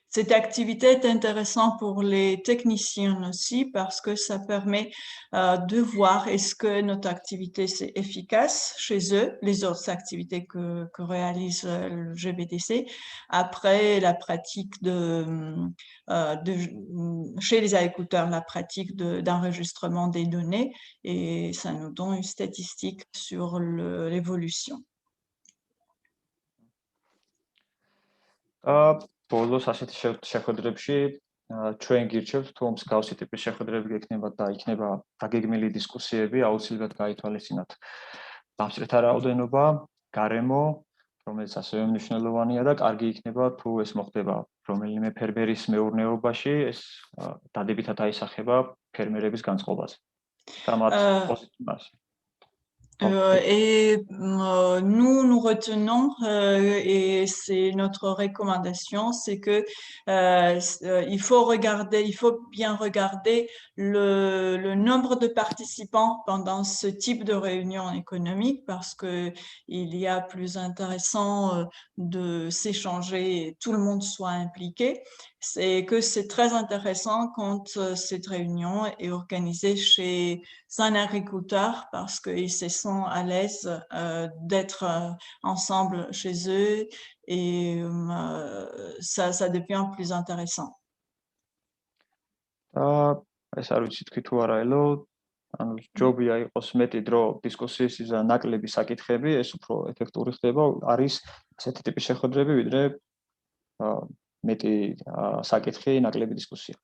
Cette activité est intéressante pour les techniciens aussi parce que ça permet de voir est-ce que notre activité c'est efficace chez eux, les autres activités que réalise le GBDC. Après la pratique chez les agriculteurs, la pratique d'enregistrement des données et ça nous donne une statistique sur l'évolution. ბოლოს ასეთი შეხვედრებში ჩვენ გირჩევთ თუ მსგავსი ტიპის შეხვედრები გექნება და იქნება დაგეგმილი დისკუსიები, აუცილებლად გაითვალისწინოთ დამსწრეთა რაოდენობა, გარემო, რომელიც ასევე მნიშვნელოვანია და კარგი იქნება თუ ეს მოხდება რომელიმე ფერმერის მეურნეობაში, ეს დადებითად აისახება ფერმერების განწყობაზე. და მათ პოზიტივას Et nous retenons, et c'est notre recommandation, c'est que il faut bien regarder le nombre de participants pendant ce type de réunion économique parce que il y a plus intéressant de s'échanger et tout le monde soit impliqué. C'est que c'est très intéressant quand cette réunion est organisée chez un agriculteur parce qu'ils se sentent à l'aise d'être ensemble chez eux et ça devient plus intéressant. ეს არ ვიცი თქვი თუ არა ელო, ანუ ჯობია იყოს მეტი დრო დისკუსიის და ნაკლები საკითხები, ეს უფრო ეფექტური ხდება, არის ასეთი ტიპის შეხვედრები, ვიდრე მეტი საკითხი, ნაკლები დისკუსია.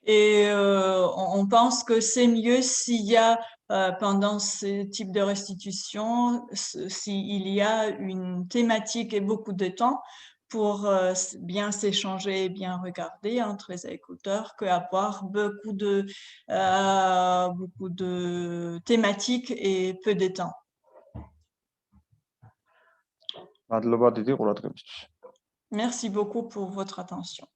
Et on pense que c'est mieux s'il y a pendant ce type de restitution, s'il y a une thématique et beaucoup de temps pour bien s'échanger et bien regarder entre les agriculteurs qu'avoir beaucoup de thématiques et peu de temps. Merci beaucoup pour votre attention.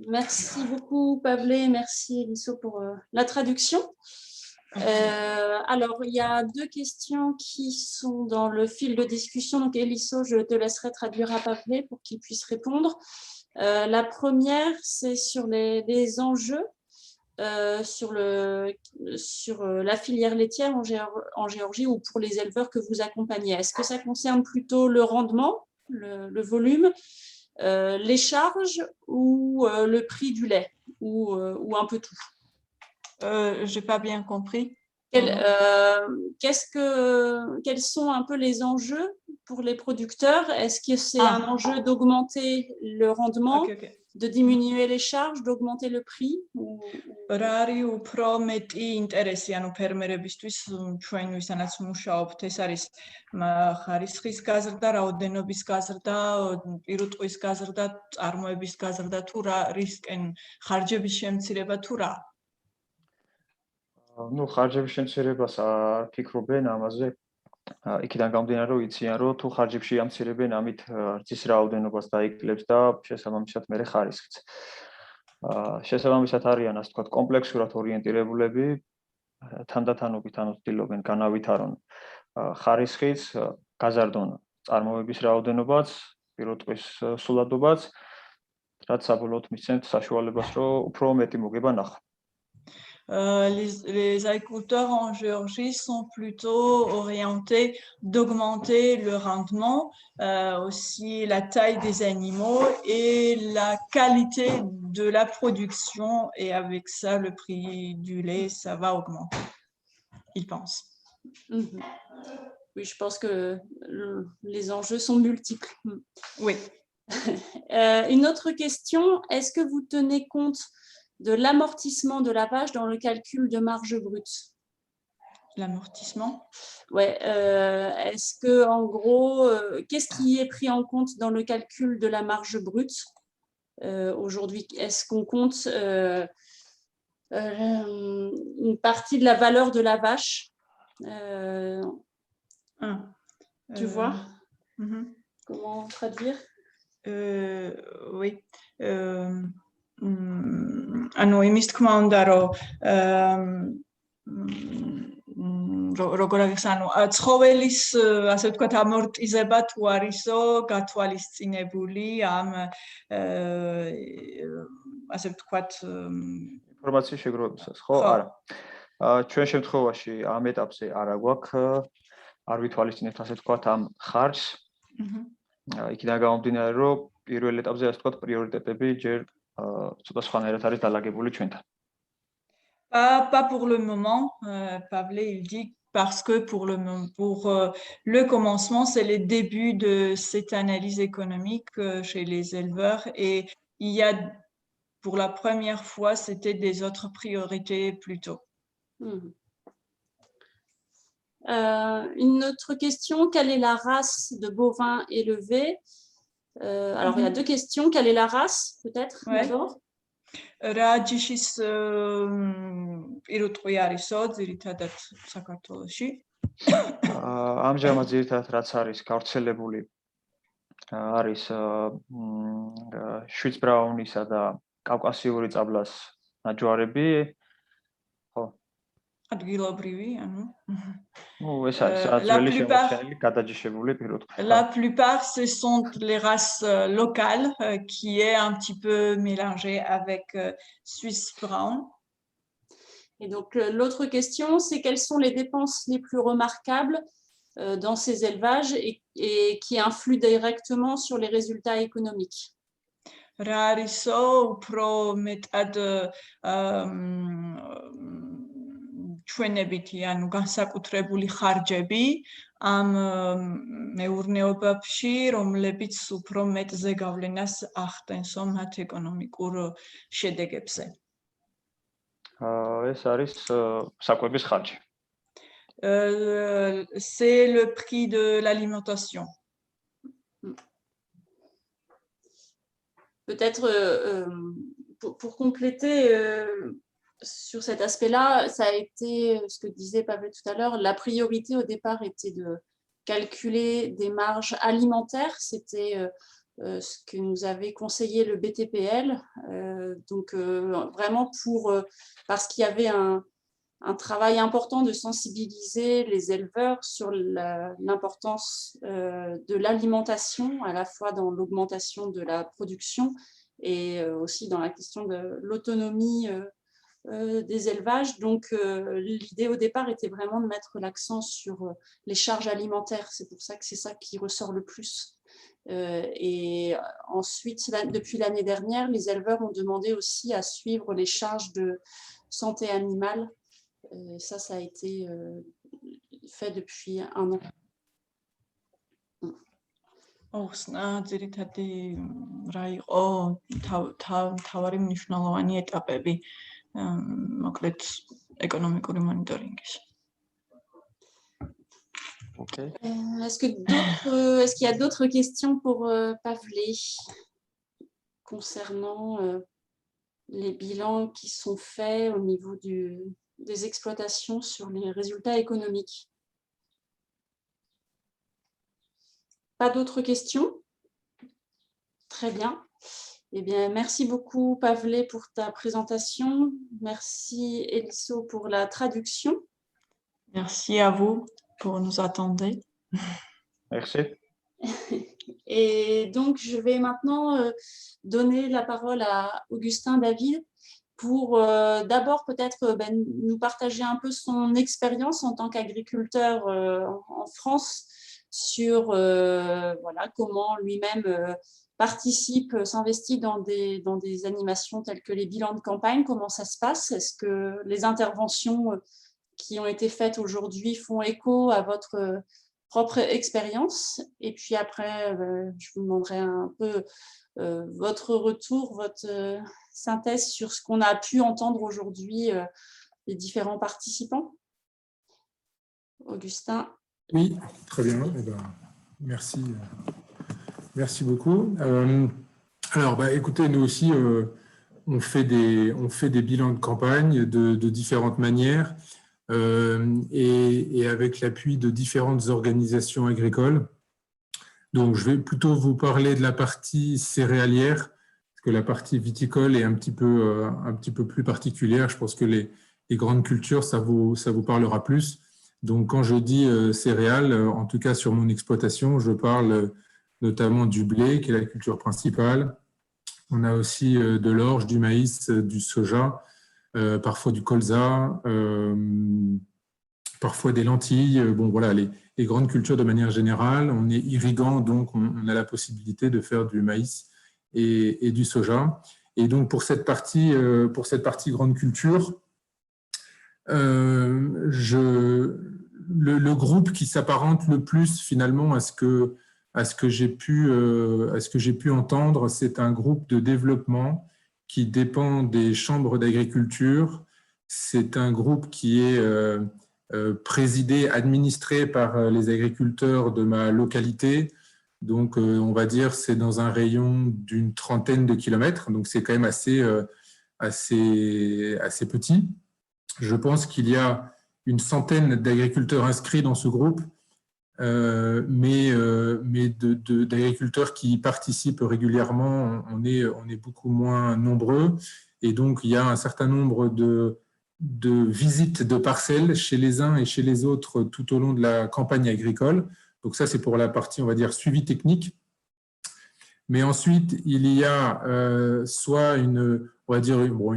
Merci beaucoup, Pavlé. Merci, Eliso, pour la traduction. Alors, il y a deux questions qui sont dans le fil de discussion. Donc, Eliso, je te laisserai traduire à Pavlé pour qu'il puisse répondre. La première, c'est sur les enjeux sur la filière laitière en Géorgie ou pour les éleveurs que vous accompagnez. Est-ce que ça concerne plutôt le rendement, le volume, les charges ou le prix du lait ou un peu tout? J'ai pas bien compris. Quels sont un peu les enjeux pour les producteurs? Est-ce que c'est un enjeu d'augmenter le rendement, de diminuer les charges, d'augmenter le prix? რა არის უფრო მეტი ინტერესი ანუ ფერმერებისთვის ჩვენ ვისანაც მუშაობთ ეს არის ხარისხის გაზრდა, რაოდენობის გაზრდა, პირუტყვის გაზრდა, წარმოების გაზრდა თუ რა რისკენ ხარჯების შემცირება თუ რა? ну ხარჯების შემცირებას ფიქრობენ ამაზე იქიდან გამომდინარე, რომ იციან, რომ თუ ხარჯებში ამცირებენ, ამით რძის რაოდენობას დაიკლებს და შესაბამისად მერე ხარისხიც. შესაბამისად არიან, ასე ვთქვათ, კომპლექსურად ორიენტირებულები, თანდათანობით ცდილობენ განავითარონ ხარისხიც, გაზარდონ წარმოების რაოდენობაც, პირველ ტყვის სულადობაც, რაც sabολოოდ მისცემთ საშუალებას, რომ უფრო მეტი მოგება ნახო. Les agriculteurs en Géorgie sont plutôt orientés d'augmenter le rendement, aussi la taille des animaux et la qualité de la production. Et avec ça, le prix du lait, ça va augmenter, ils pensent. Oui, je pense que les enjeux sont multiples. Oui. Une autre question, est-ce que vous tenez compte de l'amortissement de la vache dans le calcul de marge brute? L'amortissement? Ouais. Est-ce que, en gros, qu'est-ce qui est pris en compte dans le calcul de la marge brute aujourd'hui? Est-ce qu'on compte une partie de la valeur de la vache? Tu vois? Comment traduire? Oui. ანუ იმის თქმა უნდა რომ როგორ არის ანუ ცხოველის ასე ვთქვათ ამორტიზება თუ არისო გათვალისწინებული ამ ასე ვთქვათ ინფორმაციის შეგროვებისას, ხო? არა. ჩვენ შემთხვევაში ამ ეტაპზე არა გვაქვს არ ვითვალისწინებთ ასე ვთქვათ ამ ხარჯს. იქიდან გამომდინარე რომ პირველ ეტაპზე ასე ვთქვათ პრიორიტეტები ჯერ ცოტა სხვანაირად არის დალაგებული ჩვენთან. Pas pour le moment, Pavle il dit parce que pour le commencement, c'est le début de cette analyse économique chez les éleveurs et il y a pour la première fois, c'était des autres priorités plutôt. Une autre question, quelle est la race de bovins élevés? Alors, il y a deux questions. Quelle est la race, peut-être, d'abord? რაჯიშის პირუტყვი არისო ძირითადად საქართველოში. ამჟამად ძირითადად რაც არის გავრცელებული არის შვიცბრაუნისა და კავკასიური წაბლას ნაჯვარები. ხო. ადგილობრივი, ანუ ეს არის ძველი შემორჩენილი გადაჯიშებული პირუტყვი. La plupart, ce sont les races locales qui est un petit peu mélangé avec Swiss Brown. Et donc, l'autre question, c'est quelles sont les dépenses les plus remarquables dans ces élevages et qui influent directement sur les résultats économiques? რა არისო უფრო მეტად ჩვენებითი, ანუ განსაკუთრებული ხარჯები ამ მეურნეობებში, რომლებიც უფრო მეტ ზეგავლენას ახდენსო მათ ეკონომიკურ შედეგებზე. ეს არის საკვების ხარჯი. C'est le prix de l'alimentation. Peut-être pour compléter sur cet aspect-là, ça a été ce que disait Pavle tout à l'heure, la priorité au départ était de calculer des marges alimentaires, c'était ce que nous avait conseillé le BTPL, donc vraiment parce qu'il y avait un travail important de sensibiliser les éleveurs sur l'importance de l'alimentation, à la fois dans l'augmentation de la production et aussi dans la question de l'autonomie des élevages. Donc, l'idée au départ était vraiment de mettre l'accent sur les charges alimentaires. C'est pour ça que c'est ça qui ressort le plus. Et ensuite, depuis l'année dernière, les éleveurs ont demandé aussi à suivre les charges de santé animale. Ça a été fait depuis un an. ძირითადი რა იყო თავარი მნიშვნელოვანი ეტაპები მოკლედ ეკონომიკური მონიტორინგის. Okay. Est-ce qu'il y a d'autres questions pour Pavle concernant les bilans qui sont faits au niveau des exploitations sur les résultats économiques? Pas d'autres questions? Très bien. Eh bien, merci beaucoup, Pavle, pour ta présentation. Merci, Eliso, pour la traduction. Merci à vous pour nous attendre. Merci. Et donc, je vais maintenant donner la parole à Augustin David pour d'abord peut-être nous partager un peu son expérience en tant qu'agriculteur en France sur voilà, comment lui-même participe, s'investit dans des animations telles que les bilans de campagne, comment ça se passe? Est-ce que les interventions qui ont été faites aujourd'hui font écho à votre propre expérience? Et puis après, je vous demanderai un peu votre retour, votre synthèse sur ce qu'on a pu entendre aujourd'hui les différents participants. Augustin. Oui, très bien. Eh ben, merci. Merci beaucoup. Alors, écoutez, nous aussi, on fait des bilans de campagne de différentes manières et avec l'appui de différentes organisations agricoles. Donc, je vais plutôt vous parler de la partie céréalière, parce que la partie viticole est un petit peu plus particulière. Je pense que les grandes cultures, ça vous parlera plus. Donc, quand je dis céréales, en tout cas sur mon exploitation, je parle notamment du blé, qui est la culture principale. On a aussi de l'orge, du maïs, du soja, parfois du colza, parfois des lentilles. Bon, voilà, les grandes cultures de manière générale. On est irriguant, donc on a la possibilité de faire du maïs et du soja. Et donc, pour cette partie grande culture, le groupe qui s'apparente le plus finalement à ce que j'ai pu entendre, c'est un groupe de développement qui dépend des chambres d'agriculture. C'est un groupe qui est présidé, administré par les agriculteurs de ma localité. Donc, on va dire c'est dans un rayon d'une 30aine de kilomètres. Donc, c'est quand même assez petit. Je pense qu'il y a une centaine d'agriculteurs inscrits dans ce groupe, mais d'agriculteurs qui participent régulièrement, on est beaucoup moins nombreux. Et donc, il y a un certain nombre de visites de parcelles chez les uns et chez les autres tout au long de la campagne agricole. Donc ça, c'est pour la partie, on va dire, suivi technique. Mais ensuite, il y a soit une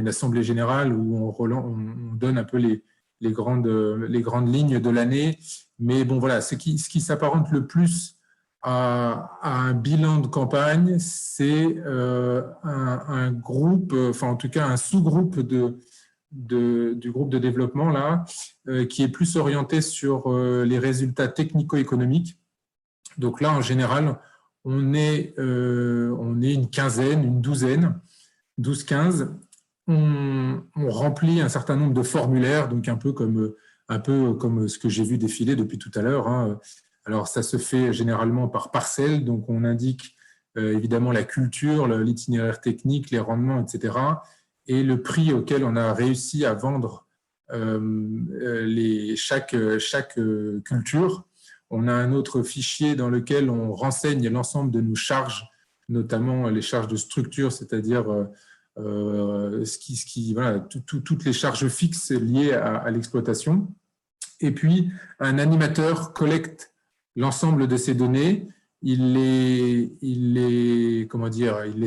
assemblée générale où on donne un peu les grandes lignes de l'année. Mais bon, voilà, ce qui s'apparente le plus à un bilan de campagne, c'est un groupe, enfin en tout cas un sous-groupe du groupe de développement là, qui est plus orienté sur les résultats technico-économiques. Donc là, en général, on est une quinzaine, une douzaine, 12-15. On remplit un certain nombre de formulaires, donc un peu comme ce que j'ai vu défiler depuis tout à l'heure. Hein. Alors, ça se fait généralement par parcelle, donc on indique évidemment la culture, l'itinéraire technique, les rendements, etc. Et le prix auquel on a réussi à vendre chaque culture. On a un autre fichier dans lequel on renseigne l'ensemble de nos charges, notamment les charges de structure, c'est-à-dire toutes les charges fixes liées à l'exploitation. Et puis, un animateur collecte l'ensemble de ces données, il les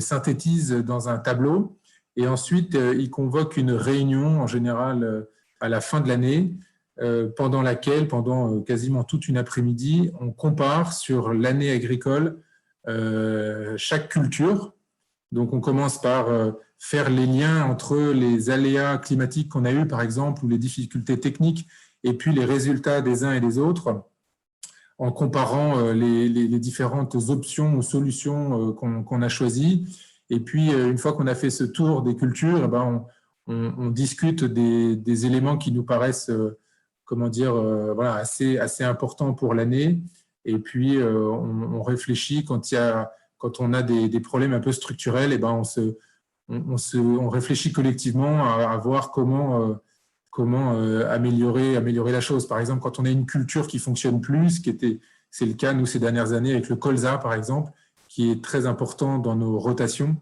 synthétise dans un tableau et ensuite, il convoque une réunion, en général à la fin de l'année, pendant laquelle, pendant quasiment toute une après-midi, on compare sur l'année agricole chaque culture. Donc, on commence par faire les liens entre les aléas climatiques qu'on a eus, par exemple, ou les difficultés techniques, et puis les résultats des uns et des autres, en comparant les différentes options ou solutions qu'on a choisies. Et puis, une fois qu'on a fait ce tour des cultures, on discute des éléments qui nous paraissent assez importants pour l'année. Et puis, on réfléchit quand on a des problèmes un peu structurels, on réfléchit collectivement à voir comment améliorer la chose. Par exemple, quand on a une culture qui fonctionne plus, ce C'est le cas, nous, ces dernières années, avec le colza, par exemple, qui est très important dans nos rotations.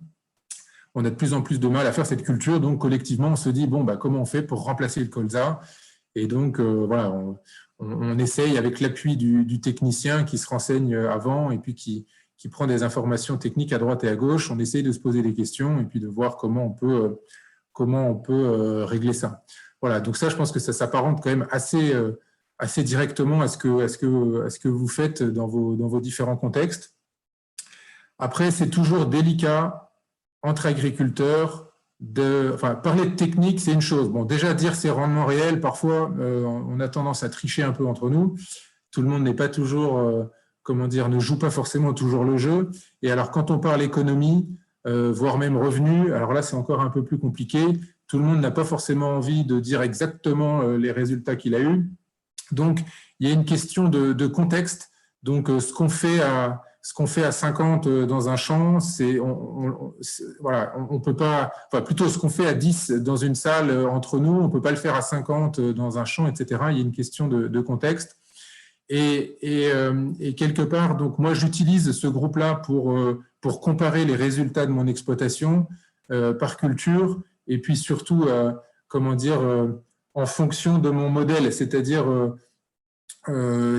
On a de plus en plus de mal à faire cette culture, donc collectivement, on se dit, bon, bah, comment on fait pour remplacer le colza? Et donc, voilà, on essaye avec l'appui du technicien qui se renseigne avant et puis qui prend des informations techniques à droite et à gauche. On essaye de se poser des questions et puis de voir comment on peut régler ça. Voilà, donc ça, je pense que ça s'apparente quand même assez directement à ce que vous faites dans vos différents contextes. Après, c'est toujours délicat entre agriculteurs. Parler de technique, c'est une chose. Bon, déjà, dire ces rendements réels, parfois, on a tendance à tricher un peu entre nous. Tout le monde n'est pas toujours, ne joue pas forcément toujours le jeu. Et alors, quand on parle économie, voire même revenus, alors là, c'est encore un peu plus compliqué. Tout le monde n'a pas forcément envie de dire exactement les résultats qu'il a eus. Donc, il y a une question de contexte. Donc, ce qu'on fait à 50 dans un champ, on peut pas, plutôt ce qu'on fait à 10 dans une salle entre nous, on ne peut pas le faire à 50 dans un champ, etc. Il y a une question de contexte. Et quelque part, donc moi, j'utilise ce groupe-là pour comparer les résultats de mon exploitation par culture et puis surtout, en fonction de mon modèle, c'est-à-dire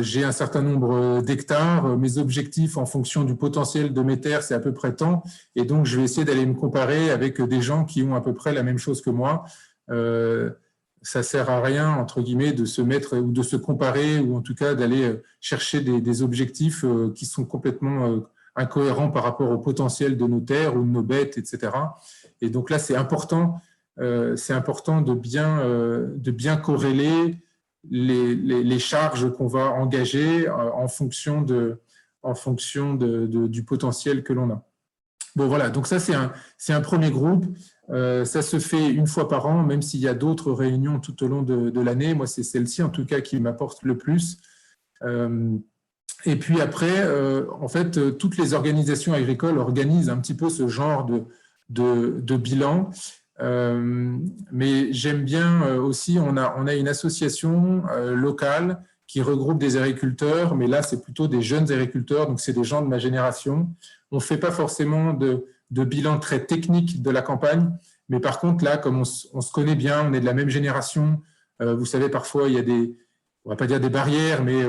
j'ai un certain nombre d'hectares, mes objectifs en fonction du potentiel de mes terres, c'est à peu près tant, et donc je vais essayer d'aller me comparer avec des gens qui ont à peu près la même chose que moi. Ça ne sert à rien, entre guillemets, de se mettre ou de se comparer, ou en tout cas d'aller chercher des objectifs qui sont complètement incohérents par rapport au potentiel de nos terres ou de nos bêtes, etc. Et donc là, c'est important de bien corréler les charges qu'on va engager en fonction du potentiel que l'on a. Bon, voilà, donc ça, c'est un premier groupe. Ça se fait une fois par an, même s'il y a d'autres réunions tout au long de l'année. Moi, c'est celle-ci, en tout cas, qui m'apporte le plus. Et puis après, en fait, toutes les organisations agricoles organisent un petit peu ce genre de bilan. Mais j'aime bien aussi, on a une association locale qui regroupe des agriculteurs, mais là, c'est plutôt des jeunes agriculteurs, donc c'est des gens de ma génération. On ne fait pas forcément de bilan très technique de la campagne, mais par contre, là, comme on se connaît bien, on est de la même génération, vous savez, parfois, il y a on ne va pas dire des barrières, mais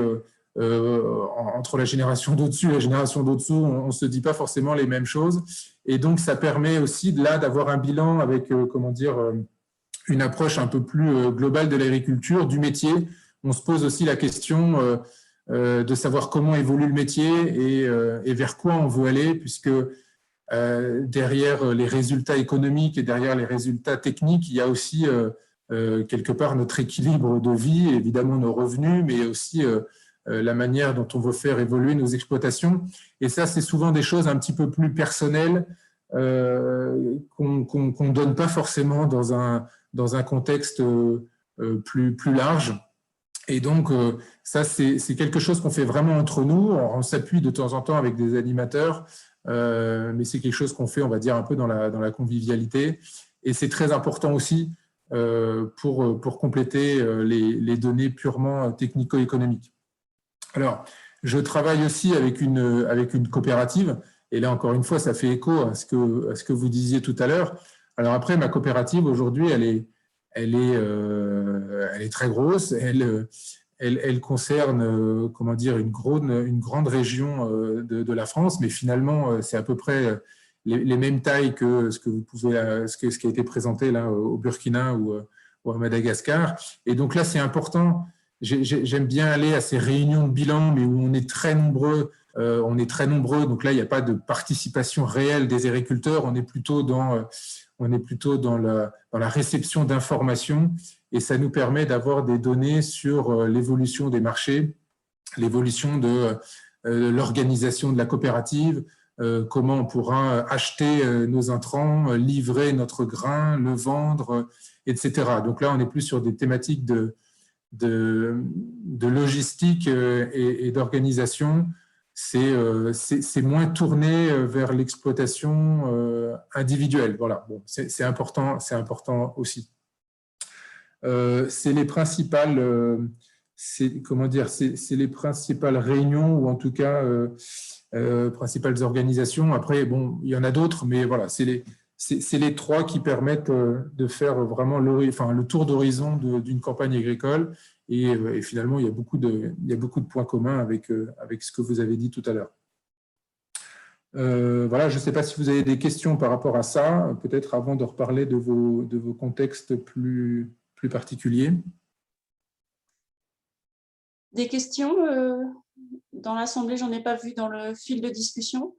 entre la génération d'au-dessus et la génération d'au-dessous, on ne se dit pas forcément les mêmes choses. Et donc, ça permet aussi là d'avoir un bilan avec, une approche un peu plus globale de l'agriculture, du métier. On se pose aussi la question de savoir comment évolue le métier et vers quoi on veut aller, puisque derrière les résultats économiques et derrière les résultats techniques, il y a aussi quelque part notre équilibre de vie, évidemment nos revenus, mais aussi la manière dont on veut faire évoluer nos exploitations. Et ça, c'est souvent des choses un petit peu plus personnelles qu'on ne donne pas forcément dans un contexte plus large. Et donc, ça, c'est quelque chose qu'on fait vraiment entre nous. On s'appuie de temps en temps avec des animateurs, mais c'est quelque chose qu'on fait, on va dire, un peu dans la convivialité. Et c'est très important aussi pour compléter les données purement technico-économiques. Alors, je travaille aussi avec une coopérative, et là, encore une fois, ça fait écho à ce que vous disiez tout à l'heure. Alors après, ma coopérative, aujourd'hui, elle est très grosse, elle concerne une grande région de la France, mais finalement, c'est à peu près les mêmes tailles que ce qui a été présenté là, au Burkina ou à Madagascar. Et donc là, c'est important. J'aime bien aller à ces réunions de bilan, mais où on est très nombreux. Donc là, il n'y a pas de participation réelle des agriculteurs. On est plutôt dans la réception d'informations, et ça nous permet d'avoir des données sur l'évolution des marchés, l'évolution de l'organisation de la coopérative, comment on pourra acheter nos intrants, livrer notre grain, le vendre, etc. Donc là, on est plus sur des thématiques de logistique et d'organisation. C'est moins tourné vers l'exploitation individuelle. Voilà, bon, c'est important aussi. C'est les principales comment dire, c'est les principales réunions ou en tout cas principales organisations. Après, bon, il y en a d'autres, mais voilà, c'est les trois qui permettent de faire vraiment le tour d'horizon d'une campagne agricole. Et finalement, il y a beaucoup de points communs avec ce que vous avez dit tout à l'heure. Voilà, je ne sais pas si vous avez des questions par rapport à ça, peut-être avant de reparler de vos contextes plus particuliers. Des questions dans l'Assemblée, j'en ai pas vu dans le fil de discussion,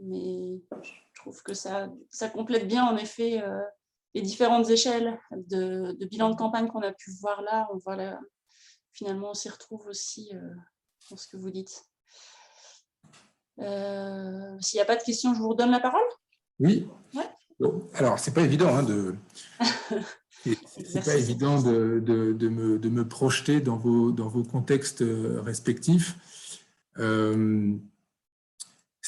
mais je trouve que ça complète bien en effet les différentes échelles de bilan de campagne qu'on a pu voir là. On voit là, finalement, on s'y retrouve aussi dans ce que vous dites. S'il n'y a pas de questions, je vous redonne la parole. Oui. Ouais. Bon, alors, c'est pas évident c'est pas évident de me projeter dans vos contextes respectifs. Ce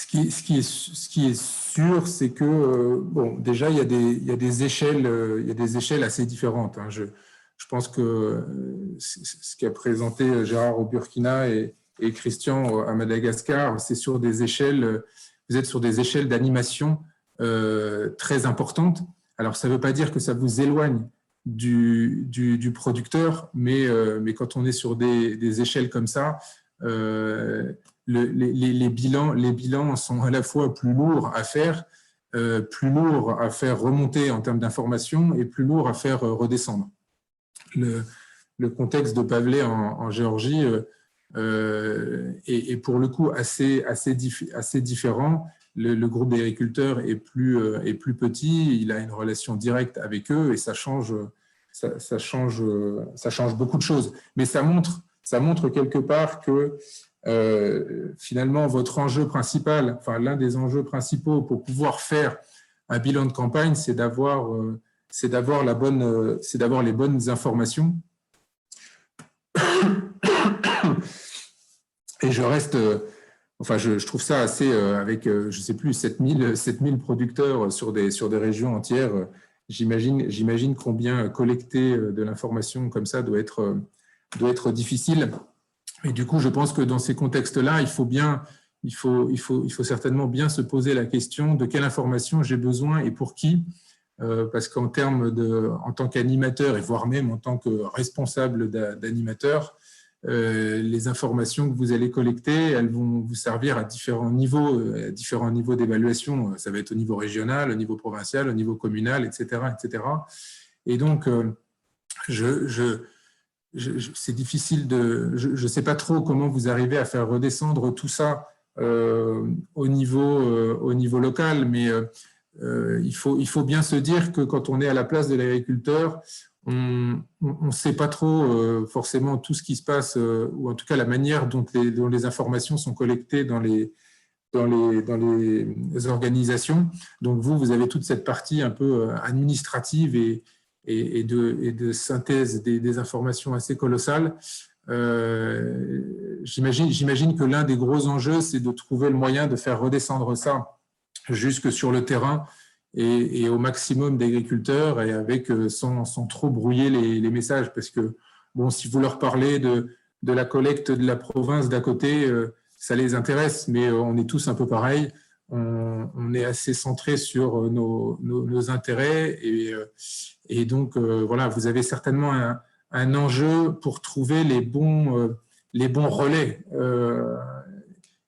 qui est sûr, c'est que bon, déjà il y a des échelles assez différentes. Hein. Je pense que ce qu'a présenté Gérard au Burkina et Christian à Madagascar, c'est sur des échelles. Vous êtes sur des échelles d'animation très importantes. Alors ça ne veut pas dire que ça vous éloigne du producteur, mais quand on est sur des échelles comme ça, les bilans sont à la fois plus lourds à faire, remonter en termes d'information et plus lourds à faire redescendre. Le contexte de Pavlé en Géorgie est pour le coup assez différent. Le groupe d'agriculteurs est plus petit, il a une relation directe avec eux et ça change beaucoup de choses. Mais ça montre quelque part que finalement votre enjeu principal, enfin l'un des enjeux principaux pour pouvoir faire un bilan de campagne, c'est d'avoir les bonnes informations. Et je trouve ça assez, avec, je ne sais plus, 7000 producteurs sur des régions entières. J'imagine combien collecter de l'information comme ça doit être difficile. Et du coup, je pense que dans ces contextes-là, il faut certainement bien se poser la question de quelle information j'ai besoin et pour qui. Parce qu'en tant qu'animateur et voire même en tant que responsable d'animateur, les informations que vous allez collecter, elles vont vous servir à différents niveaux d'évaluation. Ça va être au niveau régional, au niveau provincial, au niveau communal, etc. etc. Et donc, c'est difficile je ne sais pas trop comment vous arrivez à faire redescendre tout ça au niveau local, mais il faut bien se dire que quand on est à la place de l'agriculteur, on ne sait pas trop forcément tout ce qui se passe, ou en tout cas la manière dont les informations sont collectées dans les organisations. Donc vous avez toute cette partie un peu administrative et de synthèse des informations assez colossales. J'imagine que l'un des gros enjeux, c'est de trouver le moyen de faire redescendre ça jusque sur le terrain et au maximum d'agriculteurs et sans trop brouiller les messages, parce que bon, si vous leur parlez de la collecte de la province d'à côté, ça les intéresse, mais on est tous un peu pareils. On est assez centré sur nos intérêts et donc voilà, vous avez certainement un enjeu pour trouver les bons relais.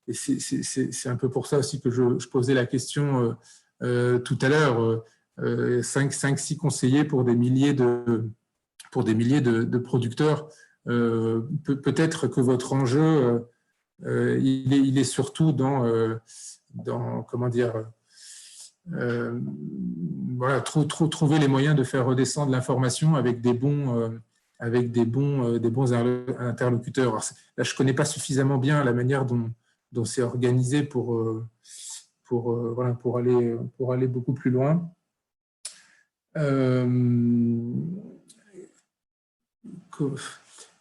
Et c'est un peu pour ça aussi que je posais la question tout à l'heure. 5-6 conseillers pour des milliers de producteurs. Peut-être que votre enjeu, il est surtout dans comment dire, voilà, trouver les moyens de faire redescendre l'information avec des bons interlocuteurs. Alors, là, je ne connais pas suffisamment bien la manière dont c'est organisé pour aller beaucoup plus loin.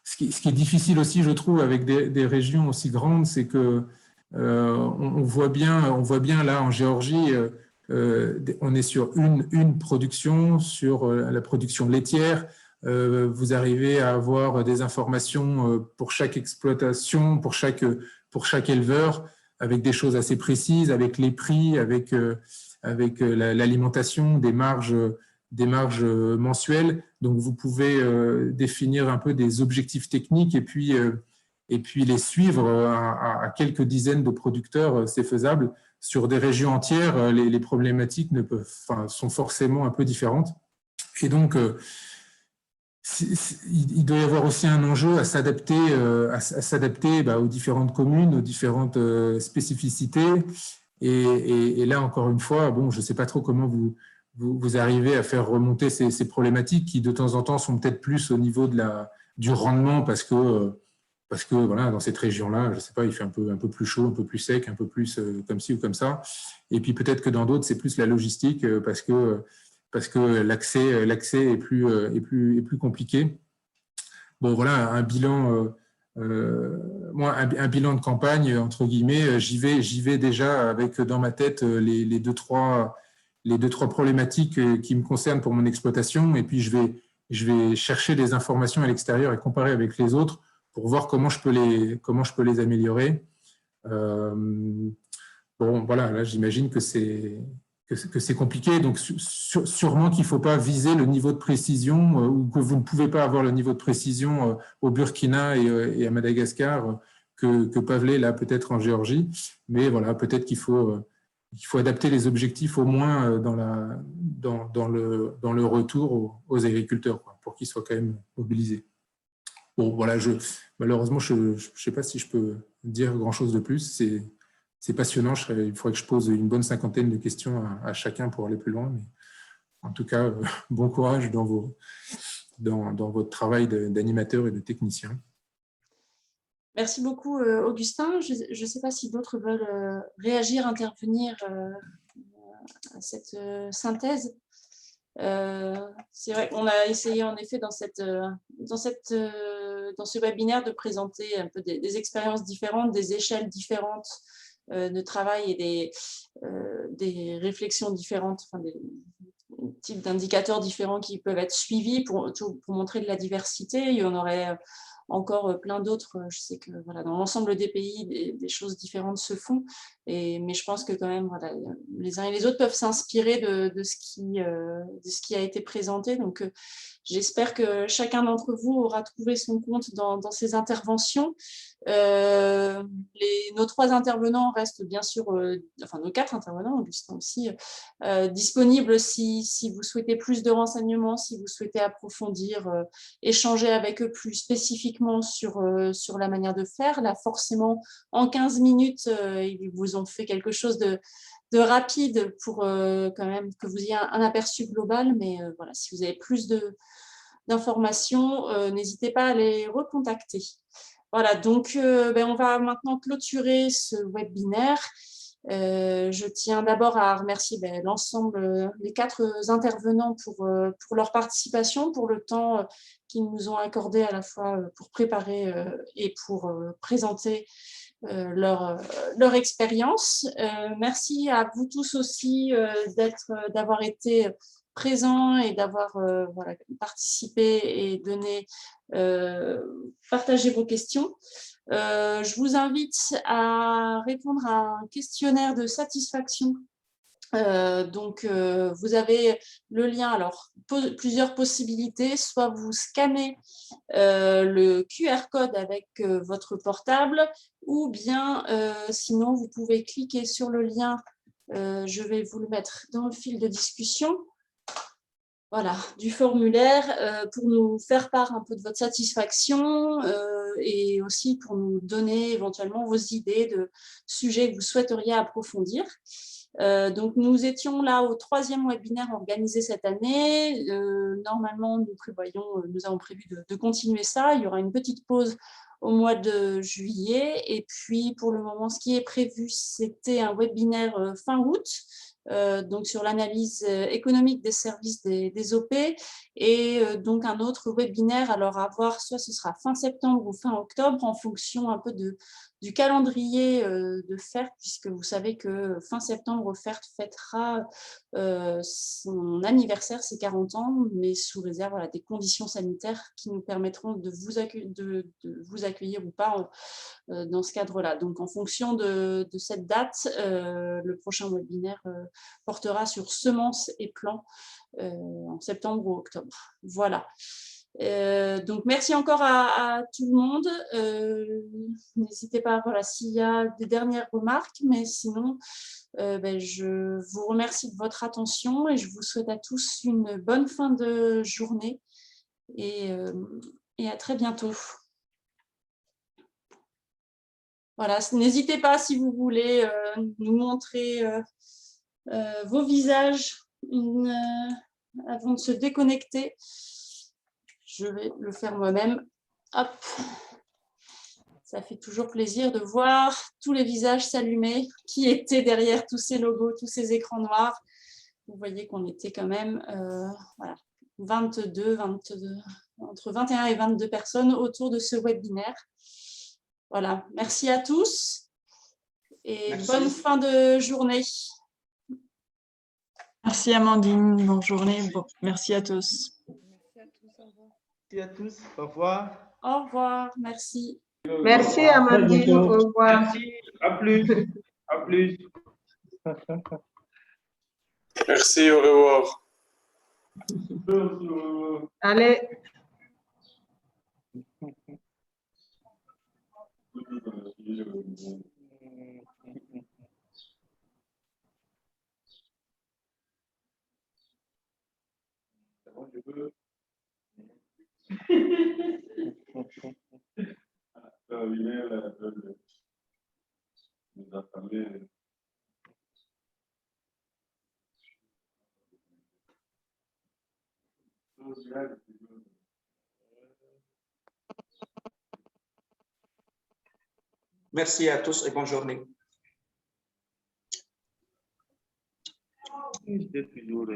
Ce qui est difficile aussi, je trouve, avec des régions aussi grandes, c'est que on voit bien là en Géorgie, on est sur une production, sur la production laitière. vous arrivez à avoir des informations pour chaque exploitation, pour chaque éleveur, avec des choses assez précises, avec les prix, avec l'alimentation, des marges mensuelles. Donc, vous pouvez définir un peu des objectifs techniques et puis les suivre à quelques dizaines de producteurs, c'est faisable. Sur des régions entières, les problématiques sont forcément un peu différentes. Et donc, il doit y avoir aussi un enjeu à s'adapter aux différentes communes, aux différentes spécificités. Et là, encore une fois, bon, je ne sais pas trop comment vous arrivez à faire remonter ces problématiques qui, de temps en temps, sont peut-être plus au niveau du rendement parce que voilà, dans cette région-là, je ne sais pas, il fait un peu plus chaud, un peu plus sec, un peu plus comme ci ou comme ça. Et puis peut-être que dans d'autres, c'est plus la logistique parce que l'accès est plus compliqué. Bon, voilà, un bilan de campagne, entre guillemets, j'y vais déjà avec dans ma tête les deux, trois problématiques qui me concernent pour mon exploitation. Et puis, je vais chercher des informations à l'extérieur et comparer avec les autres pour voir comment je peux les améliorer. Bon, voilà, là, j'imagine que c'est compliqué. Donc, sûrement qu'il ne faut pas viser le niveau de précision ou que vous ne pouvez pas avoir le niveau de précision au Burkina et à Madagascar que Pavlé, là, peut-être en Géorgie. Mais voilà, peut-être qu'il faut adapter les objectifs au moins dans le retour aux agriculteurs, quoi, pour qu'ils soient quand même mobilisés. Bon, voilà, malheureusement, je ne sais pas si je peux dire grand-chose de plus. C'est passionnant. Il faudrait que je pose une bonne 50aine de questions à chacun pour aller plus loin. Mais en tout cas, bon courage dans votre travail d'animateur et de technicien. Merci beaucoup, Augustin. Je ne sais pas si d'autres veulent réagir, intervenir à cette synthèse. C'est vrai qu'on a essayé en effet dans ce webinaire de présenter un peu des expériences différentes, des échelles différentes de travail et des réflexions différentes, enfin des types d'indicateurs différents qui peuvent être suivis pour montrer de la diversité. Il y en aurait encore plein d'autres. Je sais que voilà, dans l'ensemble des pays, des choses différentes se font, mais je pense que quand même, voilà, les uns et les autres peuvent s'inspirer de ce qui a été présenté. Donc, j'espère que chacun d'entre vous aura trouvé son compte dans ces interventions. Nos 3 intervenants restent bien sûr, enfin nos 4 intervenants, Augustin aussi, disponibles si vous souhaitez plus de renseignements, si vous souhaitez approfondir, échanger avec eux plus spécifiquement sur la manière de faire. Là, forcément, en 15 minutes, ils vous ont fait quelque chose de rapide pour quand même que vous ayez un aperçu global. Mais voilà, si vous avez plus d'informations, n'hésitez pas à les recontacter. Voilà, donc on va maintenant clôturer ce webinaire. Je tiens d'abord à remercier l'ensemble, les 4 intervenants pour leur participation, pour le temps qu'ils nous ont accordé à la fois pour préparer et pour présenter leur expérience. Merci à vous tous aussi d'avoir été présents et d'avoir voilà, participé et partagé vos questions. Je vous invite à répondre à un questionnaire de satisfaction. Donc, vous avez le lien, alors plusieurs possibilités, soit vous scannez le QR code avec votre portable, ou bien sinon vous pouvez cliquer sur le lien, je vais vous le mettre dans le fil de discussion, voilà, du formulaire pour nous faire part un peu de votre satisfaction et aussi pour nous donner éventuellement vos idées de sujets que vous souhaiteriez approfondir. Donc, nous étions là au 3e webinaire organisé cette année. Normalement, nous avons prévu de continuer ça. Il y aura une petite pause au mois de juillet. Et puis, pour le moment, ce qui est prévu, c'était un webinaire fin août, donc sur l'analyse économique des services des OP, et donc un autre webinaire, alors à voir, soit ce sera fin septembre ou fin octobre, en fonction un peu de du calendrier de FERT, puisque vous savez que fin septembre, FERT fêtera son anniversaire, ses 40 ans, mais sous réserve voilà, des conditions sanitaires qui nous permettront de vous accueillir ou pas dans ce cadre-là. Donc, en fonction de cette date, le prochain webinaire portera sur semences et plants en septembre ou octobre. Voilà. Donc, merci encore à tout le monde. N'hésitez pas, voilà, s'il y a des dernières remarques, mais sinon, je vous remercie de votre attention et je vous souhaite à tous une bonne fin de journée et à très bientôt. Voilà, n'hésitez pas si vous voulez nous montrer vos visages avant de se déconnecter. Je vais le faire moi-même. Hop. Ça fait toujours plaisir de voir tous les visages s'allumer qui étaient derrière tous ces logos, tous ces écrans noirs. Vous voyez qu'on était quand même voilà, 22, entre 21 et 22 personnes autour de ce webinaire. Voilà, merci à tous et bonne fin de journée. Merci Amandine, bonne journée, merci à tous. Merci à tous, au revoir. Au revoir, merci. Merci Amandine, au revoir. Merci, à plus. À plus. Merci, au revoir. Allez. Merci à tous et bonne journée. C'était toujours